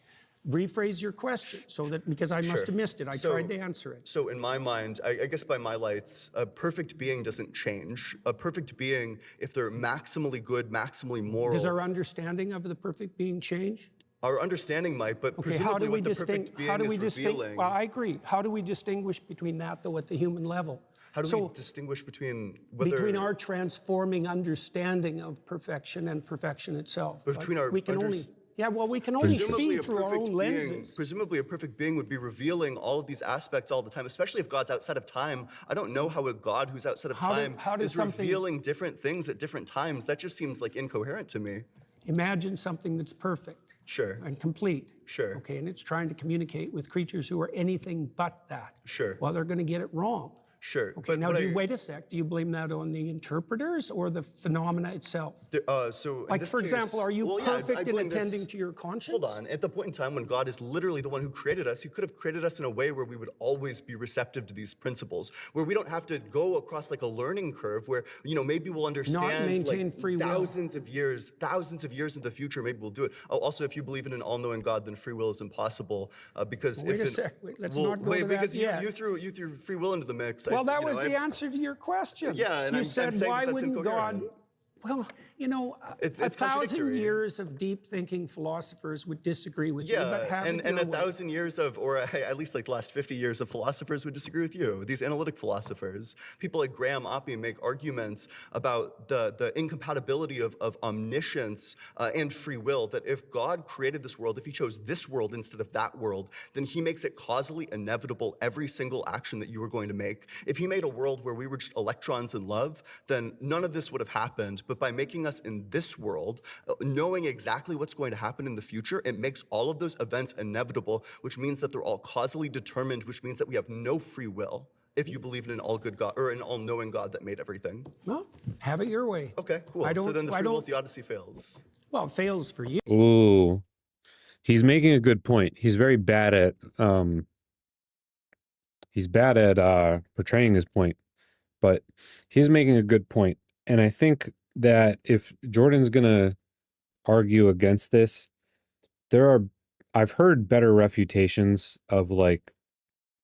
Rephrase your question so that, because I must have missed it. I tried to answer it. So in my mind, I guess by my lights, a perfect being doesn't change. A perfect being, if they're maximally good, maximally moral. Does our understanding of the perfect being change? Our understanding might, but presumably what the perfect being is revealing. Well, I agree. How do we distinguish between that, though, at the human level? How do we distinguish between whether... Between our transforming understanding of perfection and perfection itself. Between our... We can only... Yeah, well, we can only see through our own lenses. Presumably a perfect being would be revealing all of these aspects all the time, especially if God's outside of time. I don't know how a God who's outside of time is revealing different things at different times. That just seems like incoherent to me. Imagine something that's perfect. Sure. And complete. Sure. Okay, and it's trying to communicate with creatures who are anything but that. Sure. Well, they're going to get it wrong. Sure. Okay, now wait a sec. Do you blame that on the interpreters or the phenomena itself? So like, for example, are you perfect in attending to your conscience? Hold on. At the point in time when God is literally the one who created us, he could have created us in a way where we would always be receptive to these principles, where we don't have to go across like a learning curve where, you know, maybe we'll understand like free will. thousands of years in the future, maybe we'll do it. Oh, also, if you believe in an all-knowing God, then free will is impossible because wait a sec. Let's not go to that because yet. You threw free will into the mix. Well, that was the answer to your question. Yeah, and you said, why wouldn't God? Well, you know, it's 1,000 years of deep thinking philosophers would disagree with you. But and 1,000 years of, or at least like the last 50 years of philosophers would disagree with you. These analytic philosophers, people like Graham Oppie make arguments about the incompatibility of omniscience and free will, that if God created this world, if he chose this world instead of that world, then he makes it causally inevitable every single action that you are going to make. If he made a world where we were just electrons in love, then none of this would have happened. But by making us in this world, knowing exactly what's going to happen in the future, it makes all of those events inevitable, which means that they're all causally determined, which means that we have no free will if you believe in an all-good God or an all-knowing God that made everything. Well, have it your way. Okay, cool. So then the free will theodicy fails. Well, it fails for you. Ooh. He's making a good point. He's very bad at portraying his point, but he's making a good point. And I think that if Jordan's gonna argue against this, I've heard better refutations of like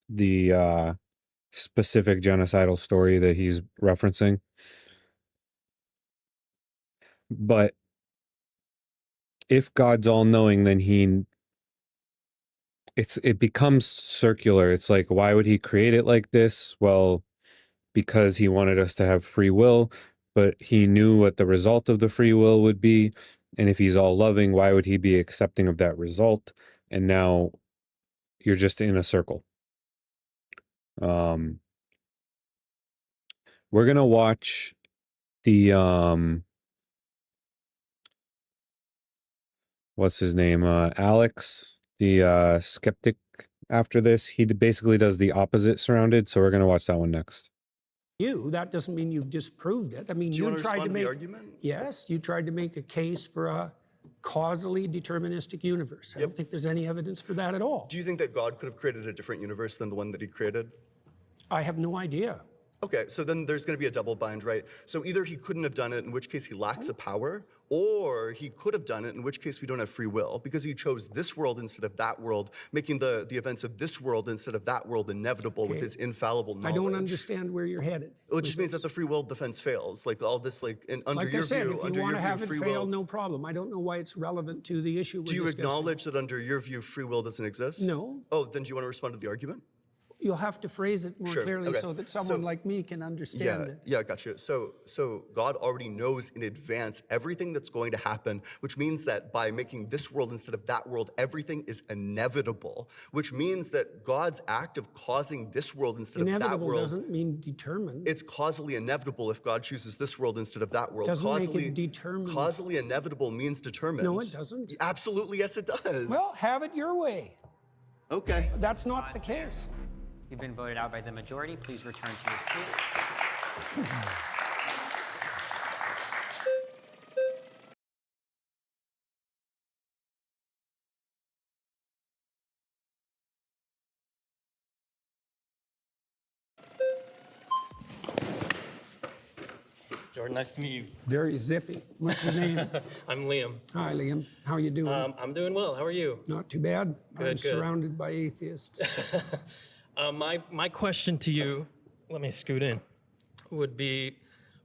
the specific genocidal story that he's referencing. But if God's all-knowing, then it becomes circular. It's like, why would he create it like this? Well, because he wanted us to have free will, but he knew what the result of the free will would be. And if he's all loving, why would he be accepting of that result? And now you're just in a circle. We're going to watch the, what's his name? Alex, the skeptic after this. He basically does the opposite Surrounded. So we're going to watch that one next. That doesn't mean you've disproved it. I mean, you tried to make the argument. Yes, you tried to make a case for a causally deterministic universe. I don't think there's any evidence for that at all. Do you think that God could have created a different universe than the one that he created? I have no idea. Okay, so then there's going to be a double bind, right? So either he couldn't have done it, in which case he lacks a power, or he could have done it, in which case we don't have free will, because he chose this world instead of that world, making the events of this world instead of that world inevitable with his infallible knowledge. I don't understand where you're headed. Well, it just means that the free will defense fails. Like all this, under your view, if you want to have it fail, no problem. I don't know why it's relevant to the issue we're discussing. Do you acknowledge that under your view, free will doesn't exist? No. Oh, then do you want to respond to the argument? You'll have to phrase it more clearly okay. so that someone like me can understand it. Yeah, gotcha. So God already knows in advance everything that's going to happen, which means that by making this world instead of that world, everything is inevitable, which means that God's act of causing this world instead of that world. Inevitable doesn't mean determined. It's causally inevitable if God chooses this world instead of that world. Doesn't make it determined. Causally inevitable means determined. No, it doesn't. Absolutely, yes, it does. Well, have it your way. Okay. That's not the case. You've been voted out by the majority. Please return to your seat. Jordan, nice to meet you. Very zippy. What's your name? I'm Liam. Hi, Liam. How are you doing? I'm doing well. How are you? Not too bad. Good, I'm surrounded by atheists. My question to you, let me scoot in, would be,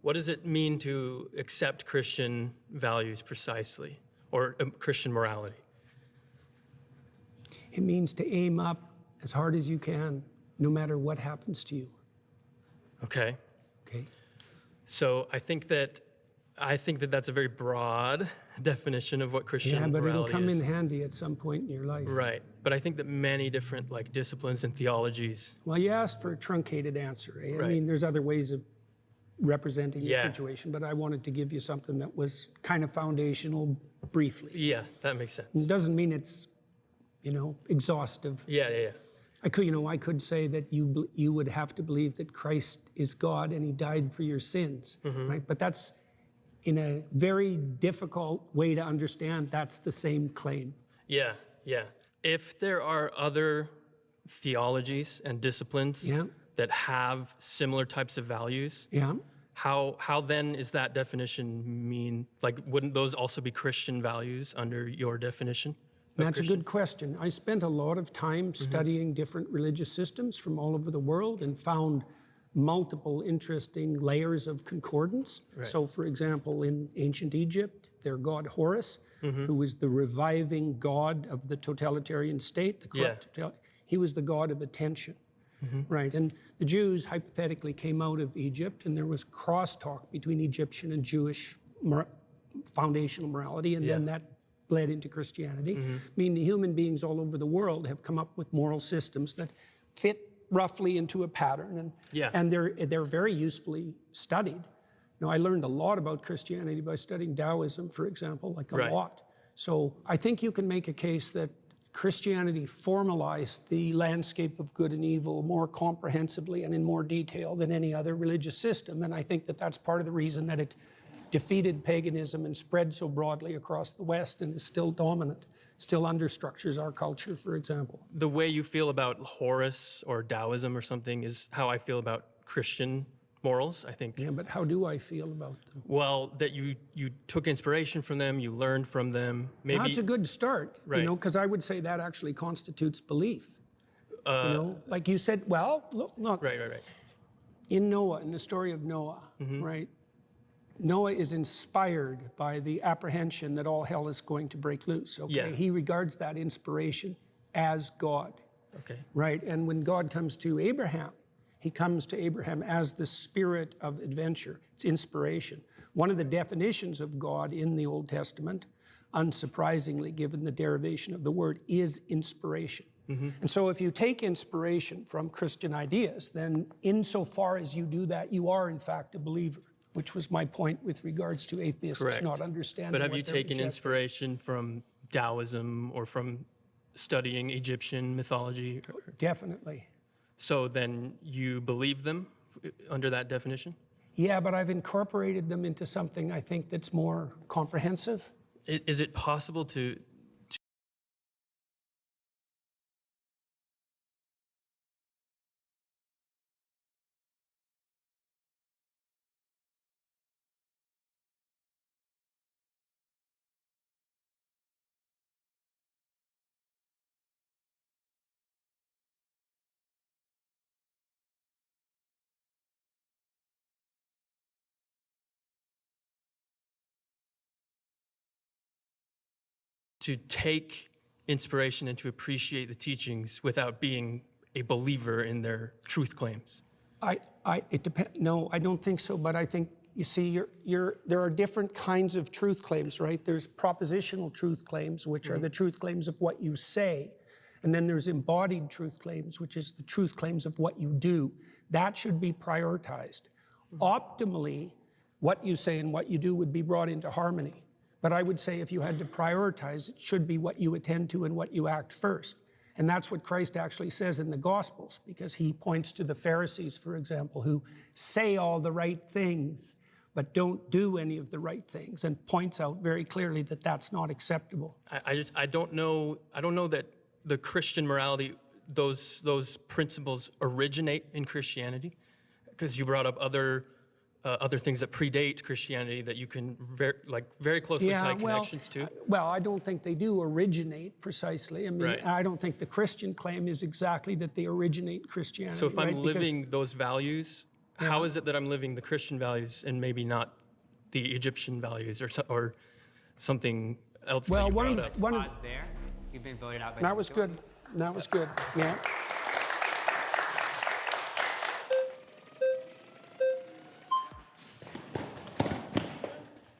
what does it mean to accept Christian values precisely, or Christian morality? It means to aim up as hard as you can, no matter what happens to you. Okay. Okay. So I think that that's a very broad definition of what Christian morality is. Yeah, but it'll come in handy at some point in your life. Right. But I think that many different disciplines and theologies. Well, you asked for a truncated answer. Eh? Right. I mean, there's other ways of representing the situation, but I wanted to give you something that was kind of foundational briefly. Yeah, that makes sense. It doesn't mean it's, exhaustive. Yeah. I could say that you would have to believe that Christ is God and he died for your sins, right? But that's in a very difficult way to understand. That's the same claim. Yeah. If there are other theologies and disciplines that have similar types of values, how then is that definition mean? Wouldn't those also be Christian values under your definition? That's a good question. I spent a lot of time studying different religious systems from all over the world and found multiple interesting layers of concordance. Right. So, for example, in ancient Egypt, their god Horus, who was the reviving god of the totalitarian state, the corrupt he was the god of attention. Right, and the Jews hypothetically came out of Egypt, and there was crosstalk between Egyptian and Jewish foundational morality, and then that bled into Christianity. I mean, human beings all over the world have come up with moral systems that fit roughly into a pattern, and they're very usefully studied. I learned a lot about Christianity by studying Taoism, for example, a lot. So I think you can make a case that Christianity formalized the landscape of good and evil more comprehensively and in more detail than any other religious system, and I think that that's part of the reason that it defeated paganism and spread so broadly across the West and is still dominant, still understructures our culture, for example. The way you feel about Horus or Taoism or something is how I feel about Christian morals, I think. Yeah, but how do I feel about them? Well, that you took inspiration from them, you learned from them. Maybe that's a good start, right. Because I would say that actually constitutes belief. Like you said, well, look. Right. In Noah, in the story of Noah, right? Noah is inspired by the apprehension that all hell is going to break loose. Okay, Yeah. He regards that inspiration as God. Okay. Right, and when God comes to Abraham, he comes to Abraham as the spirit of adventure. It's inspiration. One of the definitions of God in the Old Testament, unsurprisingly, given the derivation of the word, is inspiration. And so if you take inspiration from Christian ideas, then insofar as you do that, you are in fact a believer, which was my point with regards to atheists not understanding. But have you taken inspiration from Taoism or from studying Egyptian mythology? Definitely. So then you believe them under that definition? Yeah, but I've incorporated them into something I think that's more comprehensive. Is it possible to to take inspiration and to appreciate the teachings without being a believer in their truth claims? It depends. No, I don't think so. But I think, you see, there are different kinds of truth claims, right? There's propositional truth claims, which are the truth claims of what you say. And then there's embodied truth claims, which is the truth claims of what you do. That should be prioritized. Optimally, what you say and what you do would be brought into harmony. But I would say if you had to prioritize, it should be what you attend to and what you act first. And that's what Christ actually says in the Gospels, because he points to the Pharisees, for example, who say all the right things, but don't do any of the right things, and points out very clearly that that's not acceptable. I don't know that the Christian morality, those principles originate in Christianity, because you brought up other things that predate Christianity that you can very closely tie connections to. Well, I don't think they do originate precisely. I mean, Right. I don't think the Christian claim is exactly that they originate in Christianity. So if I'm right? living those values, how is it that I'm living the Christian values and maybe not the Egyptian values or something else? Well, that you one brought of up? one. Pause there. You've been voted out by That the was majority. good. That was good. Yeah.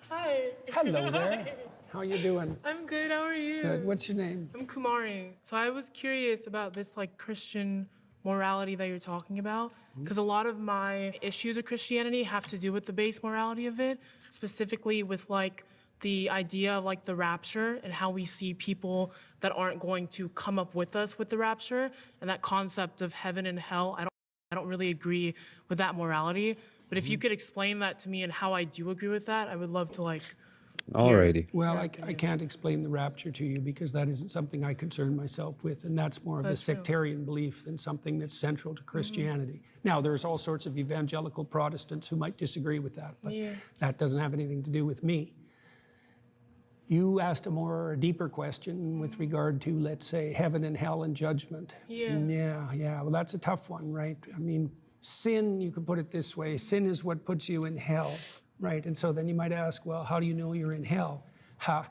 Hi. Hello there. How you doing? I'm good. How are you? Good. What's your name? I'm Kumari. So I was curious about this like Christian morality that you're talking about, because a lot of my issues with Christianity have to do with the base morality of it, specifically with like the idea of like the rapture and how we see people that aren't going to come up with us with the rapture, and that concept of heaven and hell. I don't really agree with that morality. But if you could explain that to me and how I do agree with that, I would love to like. Alrighty. Well, I can't explain the rapture to you because that isn't something I concern myself with, and that's more of a That's true. sectarian belief than something that's central to Christianity. Now, there's all sorts of evangelical Protestants who might disagree with that, but that doesn't have anything to do with me. You asked a deeper question with regard to, let's say, heaven and hell and judgment. Yeah. Well, that's a tough one, right? I mean, sin, you could put it this way, sin is what puts you in hell, right? And so then you might ask, well, how do you know you're in hell? How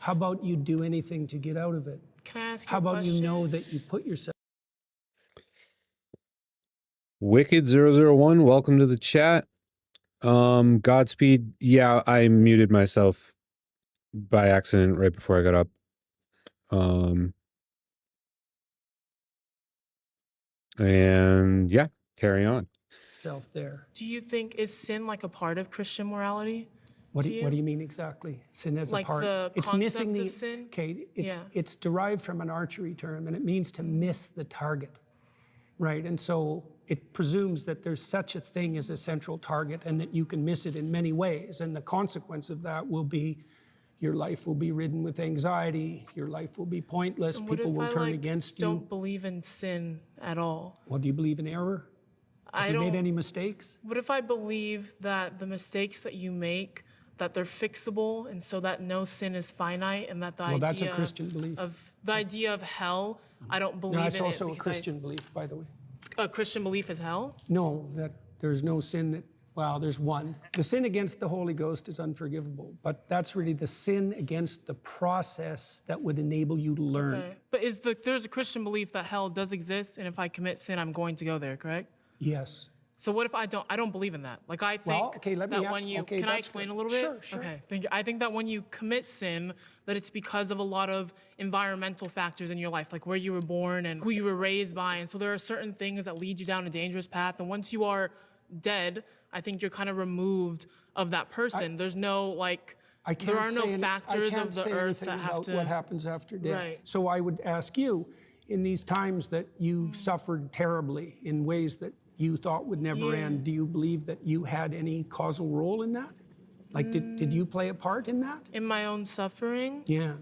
about you do anything to get out of it? Can I ask you How a about you question? know that you put yourself... Wicked001, welcome to the chat. Godspeed. Yeah, I muted myself by accident right before I got up. And yeah, carry on. there. Do you think is sin like a part of Christian morality? What do you mean exactly? Sin as Like a part? the It's missing concept the... of sin? Okay, Yeah. it's derived from an archery term, and it means to miss the target, right? And so it presumes that there's such a thing as a central target and that you can miss it in many ways. And the consequence of that will be your life will be ridden with anxiety, your life will be pointless, And what people if will I, turn like, against you. don't believe in sin at all? Well, do you believe in error? Have you made any mistakes? What if I believe that the mistakes that you make, that they're fixable, and so that no sin is finite, and that the Well, idea that's a Christian belief. of the idea of hell, I don't believe No, in it's it. also a because Christian belief, by the way. A Christian belief is hell? No, that there's no sin that, well, there's one. The sin against the Holy Ghost is unforgivable, but that's really the sin against the process that would enable you to learn. Okay. But there's a Christian belief that hell does exist, and if I commit sin, I'm going to go there, correct? Yes. So what if I don't believe in that? Like I think Well, okay, let me that when you, okay, can I that's explain good. a little bit? Sure. Okay, thank you. I think that when you commit sin, that it's because of a lot of environmental factors in your life, like where you were born and who you were raised by. And so there are certain things that lead you down a dangerous path. And once you are dead, I think you're kind of removed of that person. There's no like, there are no factors of the earth that have to. What happens after death. Right. So I would ask you, in these times that you've suffered terribly in ways that you thought would never end, do you believe that you had any causal role in that? Like, did you play a part in that? In my own suffering? Yeah.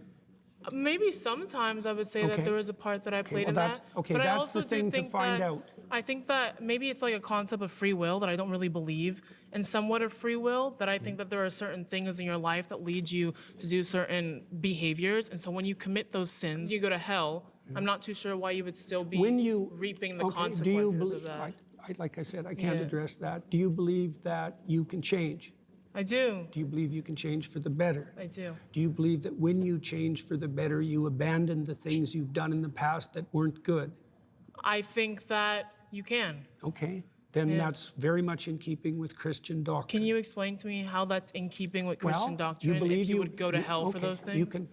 Maybe sometimes I would say that there was a part that I played in that. Okay, but I that's also the thing do to think find that, out. I think that maybe it's like a concept of free will that I don't really believe in, somewhat of free will, that I think that there are certain things in your life that lead you to do certain behaviors. And so when you commit those sins, you go to hell. I'm not too sure why you would still be reaping the consequences do you of believe, that. like I said, I can't Yeah. address that. Do you believe that you can change? I do. Do you believe you can change for the better? I do. Do you believe that when you change for the better, you abandon the things you've done in the past that weren't good? I think that you can. Okay, then that's very much in keeping with Christian doctrine. Can you explain to me how that's in keeping with Christian Well, doctrine? you believe if you would go to hell for okay, those things?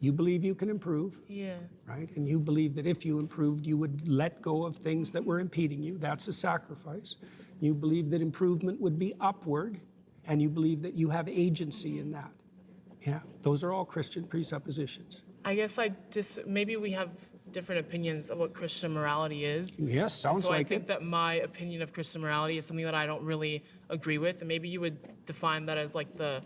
You believe you can improve. Yeah. Right? And you believe that if you improved, you would let go of things that were impeding you. That's a sacrifice. You believe that improvement would be upward, and you believe that you have agency in that. Yeah, those are all Christian presuppositions. I guess maybe we have different opinions of what Christian morality is. Yes, sounds so like I think that my opinion of Christian morality is something that I don't really agree with, and maybe you would define that as like the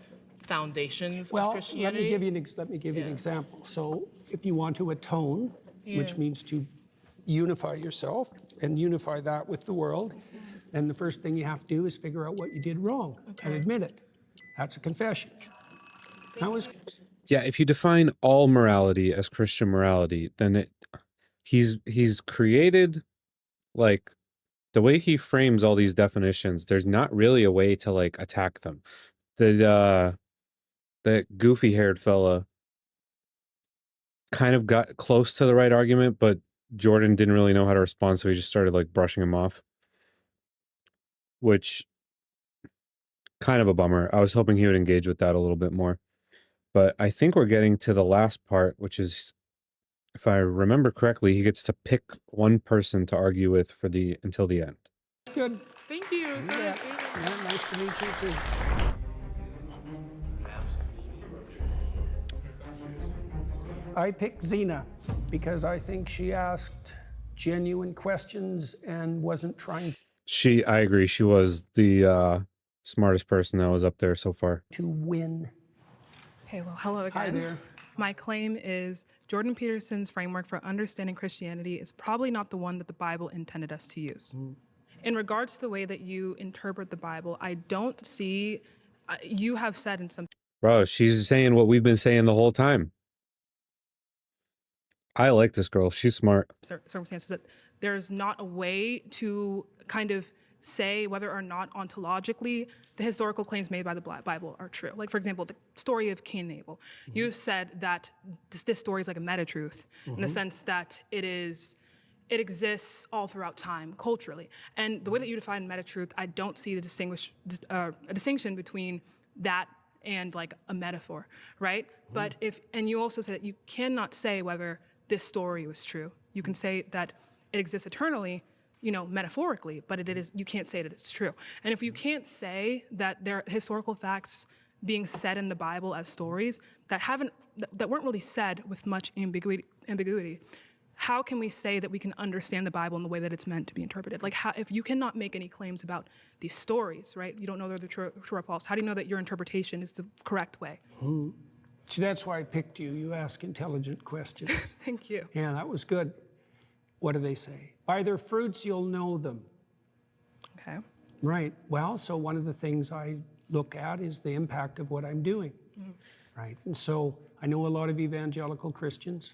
foundations of Christianity. Let me give you an example. So if you want to atone, which means to unify yourself and unify that with the world, then the first thing you have to do is figure out what you did wrong and admit it. That's a confession. Yeah, if you define all morality as Christian morality, then he's created, like, the way he frames all these definitions, there's not really a way to like attack them. The goofy haired fella kind of got close to the right argument, but Jordan didn't really know how to respond, so he just started like brushing him off, which kind of a bummer. I was hoping he would engage with that a little bit more. But I think we're getting to the last part, which is, if I remember correctly, he gets to pick one person to argue with until the end. Good. Thank you. So nice to meet you. Yeah, nice to meet you too. I picked Zena because I think she asked genuine questions and wasn't trying I agree, she was the smartest person that was up there so far. to win. Okay, well, hello again. Hi there. My claim is Jordan Peterson's framework for understanding Christianity is probably not the one that the Bible intended us to use. In regards to the way that you interpret the Bible, I don't see, you have said in some... Bro, she's saying what we've been saying the whole time. I like this girl. She's smart. Circumstances that there's not a way to kind of say whether or not ontologically the historical claims made by the Bible are true. Like, for example, the story of Cain and Abel. You've said that this story is like a meta-truth in the sense that it exists all throughout time, culturally. And the way that you define meta-truth, I don't see a distinction between that and like a metaphor, right? But and you also said that you cannot say whether this story was true. You can say that it exists eternally, metaphorically, but you can't say that it's true. And if you can't say that there are historical facts being said in the Bible as stories that weren't really said with much ambiguity, how can we say that we can understand the Bible in the way that it's meant to be interpreted? Like, if you cannot make any claims about these stories, right? You don't know they're true or false. How do you know that your interpretation is the correct way? So that's why I picked you. You ask intelligent questions. Thank you. Yeah, that was good. What do they say? By their fruits you'll know them. Okay. Right. Well, so one of the things I look at is the impact of what I'm doing. Right. And so I know a lot of evangelical Christians,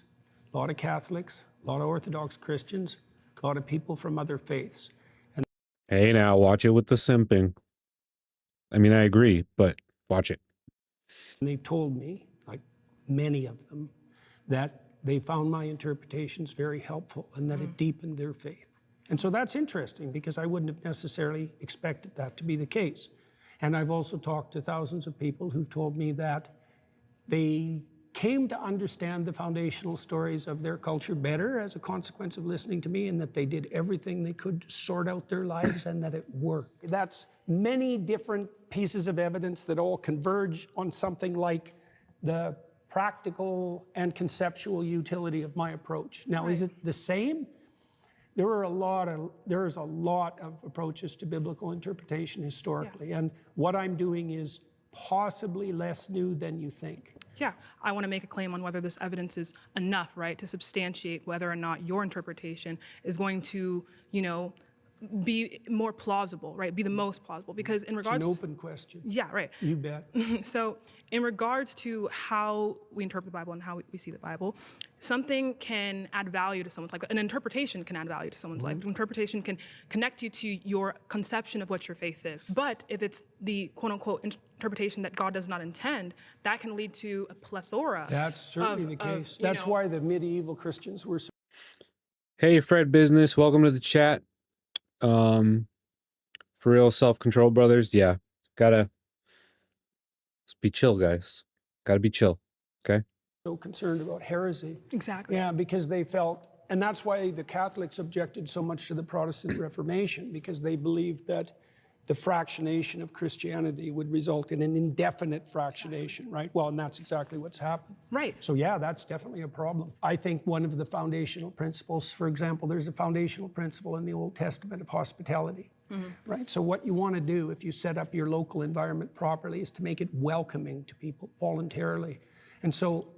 a lot of Catholics, a lot of Orthodox Christians, a lot of people from other faiths. And Hey, now watch it with the simping. I mean, I agree, but watch it. they've told me, like many of them, that they found my interpretations very helpful and that it deepened their faith. And so that's interesting because I wouldn't have necessarily expected that to be the case. And I've also talked to thousands of people who've told me that they came to understand the foundational stories of their culture better as a consequence of listening to me, and that they did everything they could to sort out their lives and that it worked. That's many different pieces of evidence that all converge on something like the practical and conceptual utility of my approach. Now, is it the same? There is a lot of approaches to biblical interpretation historically, and what I'm doing is possibly less new than you think. Yeah, I want to make a claim on whether this evidence is enough, right, to substantiate whether or not your interpretation is going to, be more plausible, right? Be the most plausible, because in regards it's an open question. Yeah, right. You bet. So in regards to how we interpret the Bible and how we see the Bible, something can add value to someone's life. An interpretation can add value to someone's life. Interpretation can connect you to your conception of what your faith is. But if it's the quote unquote interpretation that God does not intend, that can lead to a plethora. That's certainly the case. That's why the medieval Christians were so. Hey, Fred Business, welcome to the chat. For real, self-control, brothers. Yeah, gotta just be chill, guys. Gotta be chill, okay? So concerned about heresy. Exactly. Yeah, because they felt, and that's why the Catholics objected so much to the Protestant Reformation, because they believed that the fractionation of Christianity would result in an indefinite fractionation, right? Well, and that's exactly what's happened. Right. So yeah, that's definitely a problem. I think one of the foundational principles, for example, there's a foundational principle in the Old Testament of hospitality. Right. So what you want to do if you set up your local environment properly is to make it welcoming to people voluntarily. And so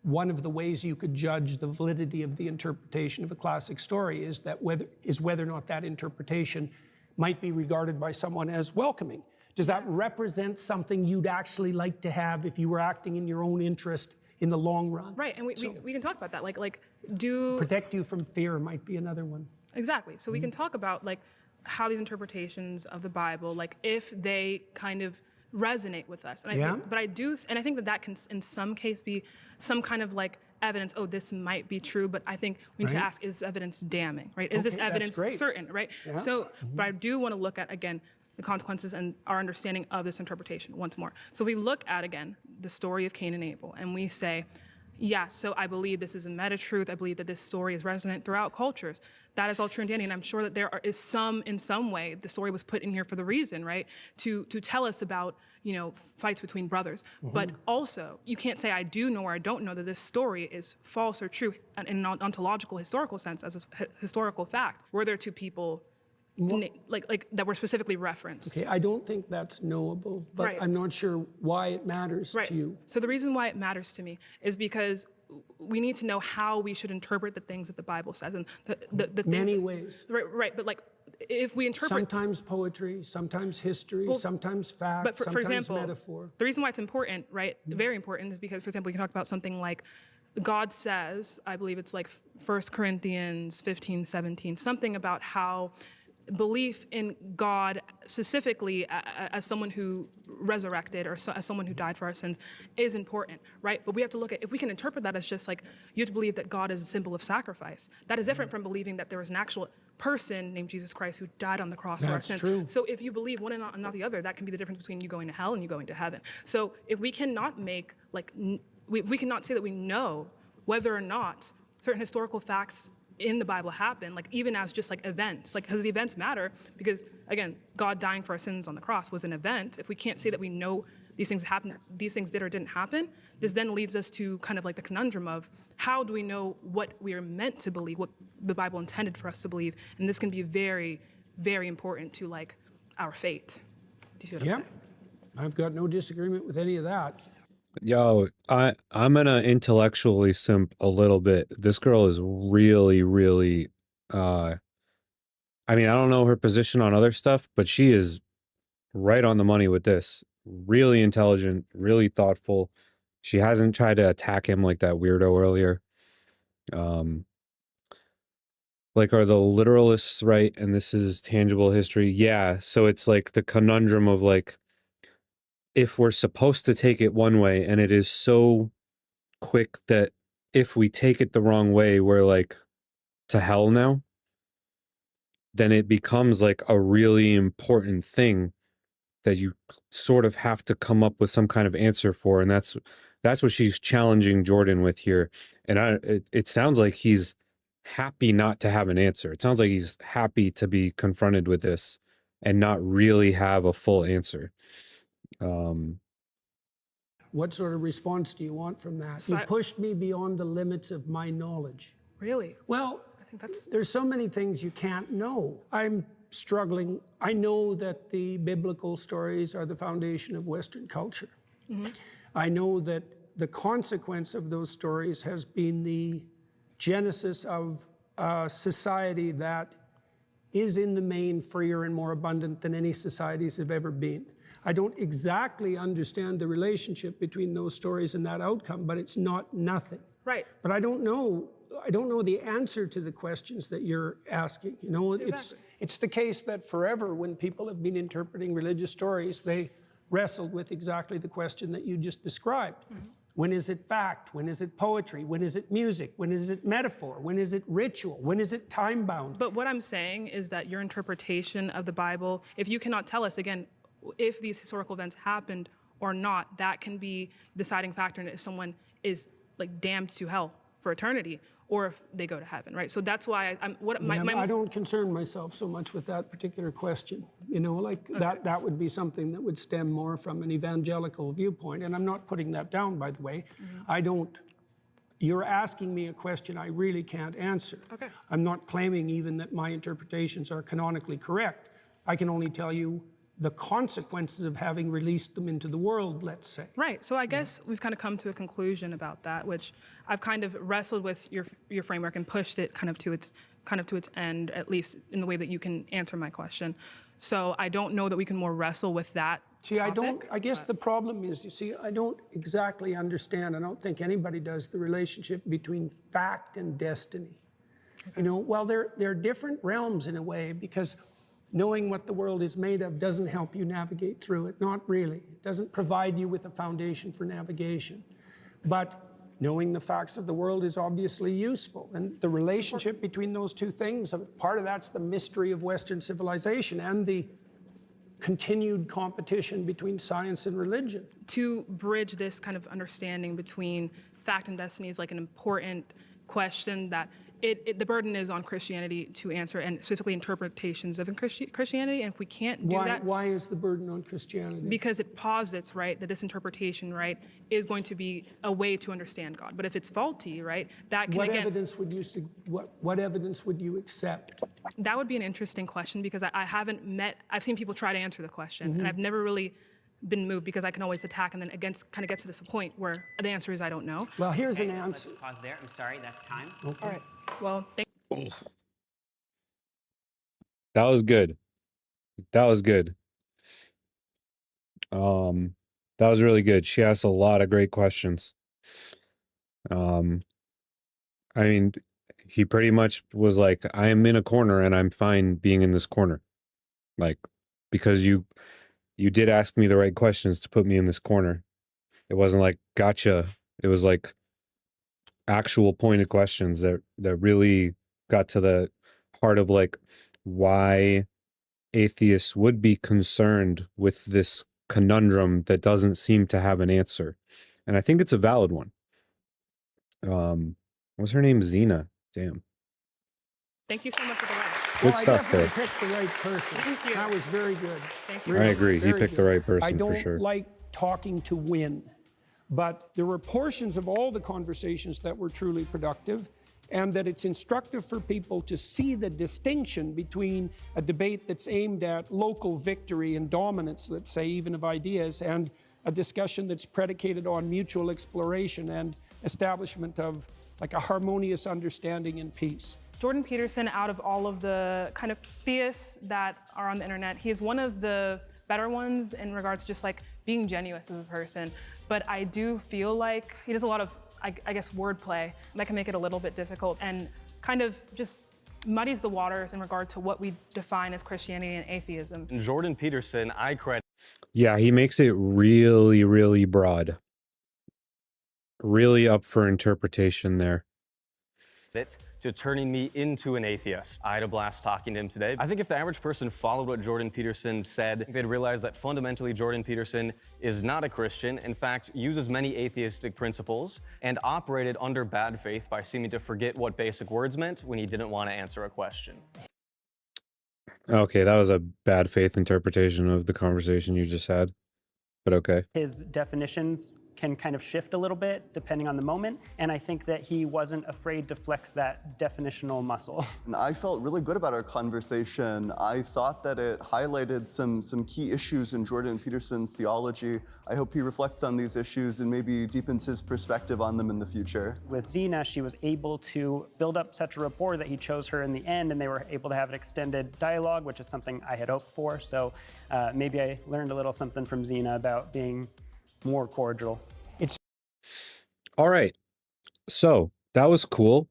one of the ways you could judge the validity of the interpretation of a classic story is that whether or not that interpretation might be regarded by someone as welcoming. Does that represent something you'd actually like to have if you were acting in your own interest in the long run? Right, and we can talk about that. Protect you from fear might be another one. Exactly. So we can talk about how these interpretations of the Bible, if they kind of resonate with us. And I think that can in some case be some kind of evidence, oh, this might be true, but I think we need to ask, is evidence damning, right? Is this evidence certain, right? Yeah. So, but I do want to look at, again, the consequences and our understanding of this interpretation once more. So we look at, again, the story of Cain and Abel, and we say, yeah, so I believe this is a meta-truth. I believe that this story is resonant throughout cultures. That is all true and dandy, and I'm sure that there is in some way, the story was put in here for the reason, right? To tell us about, fights between brothers. But also, you can't say I do know or I don't know that this story is false or true in an ontological, historical sense, as a historical fact. Were there two people that were specifically referenced? Okay, I don't think that's knowable, but I'm not sure why it matters to you. So the reason why it matters to me is because we need to know how we should interpret the things that the Bible says, and the many ways. Right, but if we interpret sometimes poetry, sometimes history, sometimes fact, but sometimes for example, metaphor. The reason why it's important, right, very important, is because, for example, we can talk about something like God says, I believe it's 1 Corinthians 15:17, something about how belief in God specifically as someone who resurrected or as someone who died for our sins is important, right? But we have to look at, if we can interpret that as just you have to believe that God is a symbol of sacrifice. That is different from believing that there was an actual person named Jesus Christ who died on the cross for our sins. True. So if you believe one and not the other, that can be the difference between you going to hell and you going to heaven. So if we cannot make, we cannot say that we know whether or not certain historical facts in the Bible happen, even as just events, because the events matter, because again, God dying for our sins on the cross was an event. If we can't say that we know these things happened, these things did or didn't happen, this then leads us to kind of the conundrum of how do we know what we are meant to believe, what the Bible intended for us to believe, and this can be very, very important to our fate. Do you see what I'm saying? I've got no disagreement with any of that. Yo, I'm gonna intellectually simp a little bit. This girl is really, really, I mean, I don't know her position on other stuff, but she is right on the money with this. Really intelligent, really thoughtful. She hasn't tried to attack him like that weirdo earlier. Are the literalists right? And this is tangible history. Yeah, so it's the conundrum of if we're supposed to take it one way and it is so quick that if we take it the wrong way, we're to hell now, then it becomes a really important thing that you sort of have to come up with some kind of answer for. And that's what she's challenging Jordan with here. And it sounds like he's happy not to have an answer. It sounds like he's happy to be confronted with this and not really have a full answer. What sort of response do you want from that? So you pushed me beyond the limits of my knowledge. Really? Well, I think there's so many things you can't know. I'm struggling. I know that the biblical stories are the foundation of Western culture. I know that the consequence of those stories has been the genesis of a society that is in the main freer and more abundant than any societies have ever been. I don't exactly understand the relationship between those stories and that outcome, but it's not nothing. Right. But I don't know the answer to the questions that you're asking. You know, it's the case that forever when people have been interpreting religious stories, they wrestled with exactly the question that you just described. When is it fact? When is it poetry? When is it music? When is it metaphor? When is it ritual? When is it time-bound? But what I'm saying is that your interpretation of the Bible, if you cannot tell us, again, if these historical events happened or not, that can be deciding factor in if someone is like damned to hell for eternity or if they go to heaven, right? So that's why I don't concern myself so much with that particular question. You know, like that would be something that would stem more from an evangelical viewpoint. And I'm not putting that down, by the way. You're asking me a question I really can't answer. Okay. I'm not claiming even that my interpretations are canonically correct. I can only tell you the consequences of having released them into the world, let's say. Right. So I guess we've kind of come to a conclusion about that, which I've kind of wrestled with your framework and pushed it kind of to its end, at least in the way that you can answer my question. So I don't know that we can more wrestle with that. See, I guess the problem is, you see, I don't exactly understand, I don't think anybody does, the relationship between fact and destiny. You know, well, they're different realms in a way, because knowing what the world is made of doesn't help you navigate through it. Not really. It doesn't provide you with a foundation for navigation. But knowing the facts of the world is obviously useful. And the relationship between those two things, part of that's the mystery of Western civilization and the continued competition between science and religion. To bridge this kind of understanding between fact and destiny is like an important question that the burden is on Christianity to answer, and specifically interpretations of Christianity. And if we can't do that, why is the burden on Christianity? Because it posits, right, that this interpretation, right, is going to be a way to understand God. But if it's faulty, right, that can what evidence would you accept? That would be an interesting question, because I've seen people try to answer the question, and I've never really been moved, because I can always attack and then again kind of get to this point where the answer is I don't know. Well, here's an answer. Let's pause there. I'm sorry, that's time. Okay. All right. Well, that was good. That was good. That was really good. She asked a lot of great questions. I mean, he pretty much was like, I am in a corner and I'm fine being in this corner. Like, because you did ask me the right questions to put me in this corner. It wasn't like, gotcha. It was like actual pointed questions that really got to the heart of like why atheists would be concerned with this conundrum that doesn't seem to have an answer. And I think it's a valid one. What's her name? Zena. Damn. thank you so much for the rest. Good stuff there. I picked the right person. Thank you. That was very good. Thank you. I agree. He picked the right person for sure. I don't like talking to win, but there were portions of all the conversations that were truly productive, and that it's instructive for people to see the distinction between a debate that's aimed at local victory and dominance, let's say, even of ideas, and a discussion that's predicated on mutual exploration and establishment of like a harmonious understanding and peace. Jordan Peterson, out of all of the kind of theists that are on the internet, he is one of the better ones in regards to just like being genuine as a person. But I do feel like he does a lot of, I guess, wordplay that can make it a little bit difficult and kind of just muddies the waters in regard to what we define as Christianity and atheism. Jordan Peterson, I credit. Yeah, he makes it really, really broad. Really up for interpretation there. To turning me into an atheist. I had a blast talking to him today. I think if the average person followed what Jordan Peterson said, they'd realize that fundamentally Jordan Peterson is not a Christian, in fact, uses many atheistic principles, and operated under bad faith by seeming to forget what basic words meant when he didn't want to answer a question. Okay, that was a bad faith interpretation of the conversation you just had, but okay. His definitions can kind of shift a little bit depending on the moment. And I think that he wasn't afraid to flex that definitional muscle. And I felt really good about our conversation. I thought that it highlighted some key issues in Jordan Peterson's theology. I hope he reflects on these issues and maybe deepens his perspective on them in the future. With Zena, she was able to build up such a rapport that he chose her in the end, and they were able to have an extended dialogue, which is something I had hoped for. So maybe I learned a little something from Zena about being more cordial. All right. So that was cool.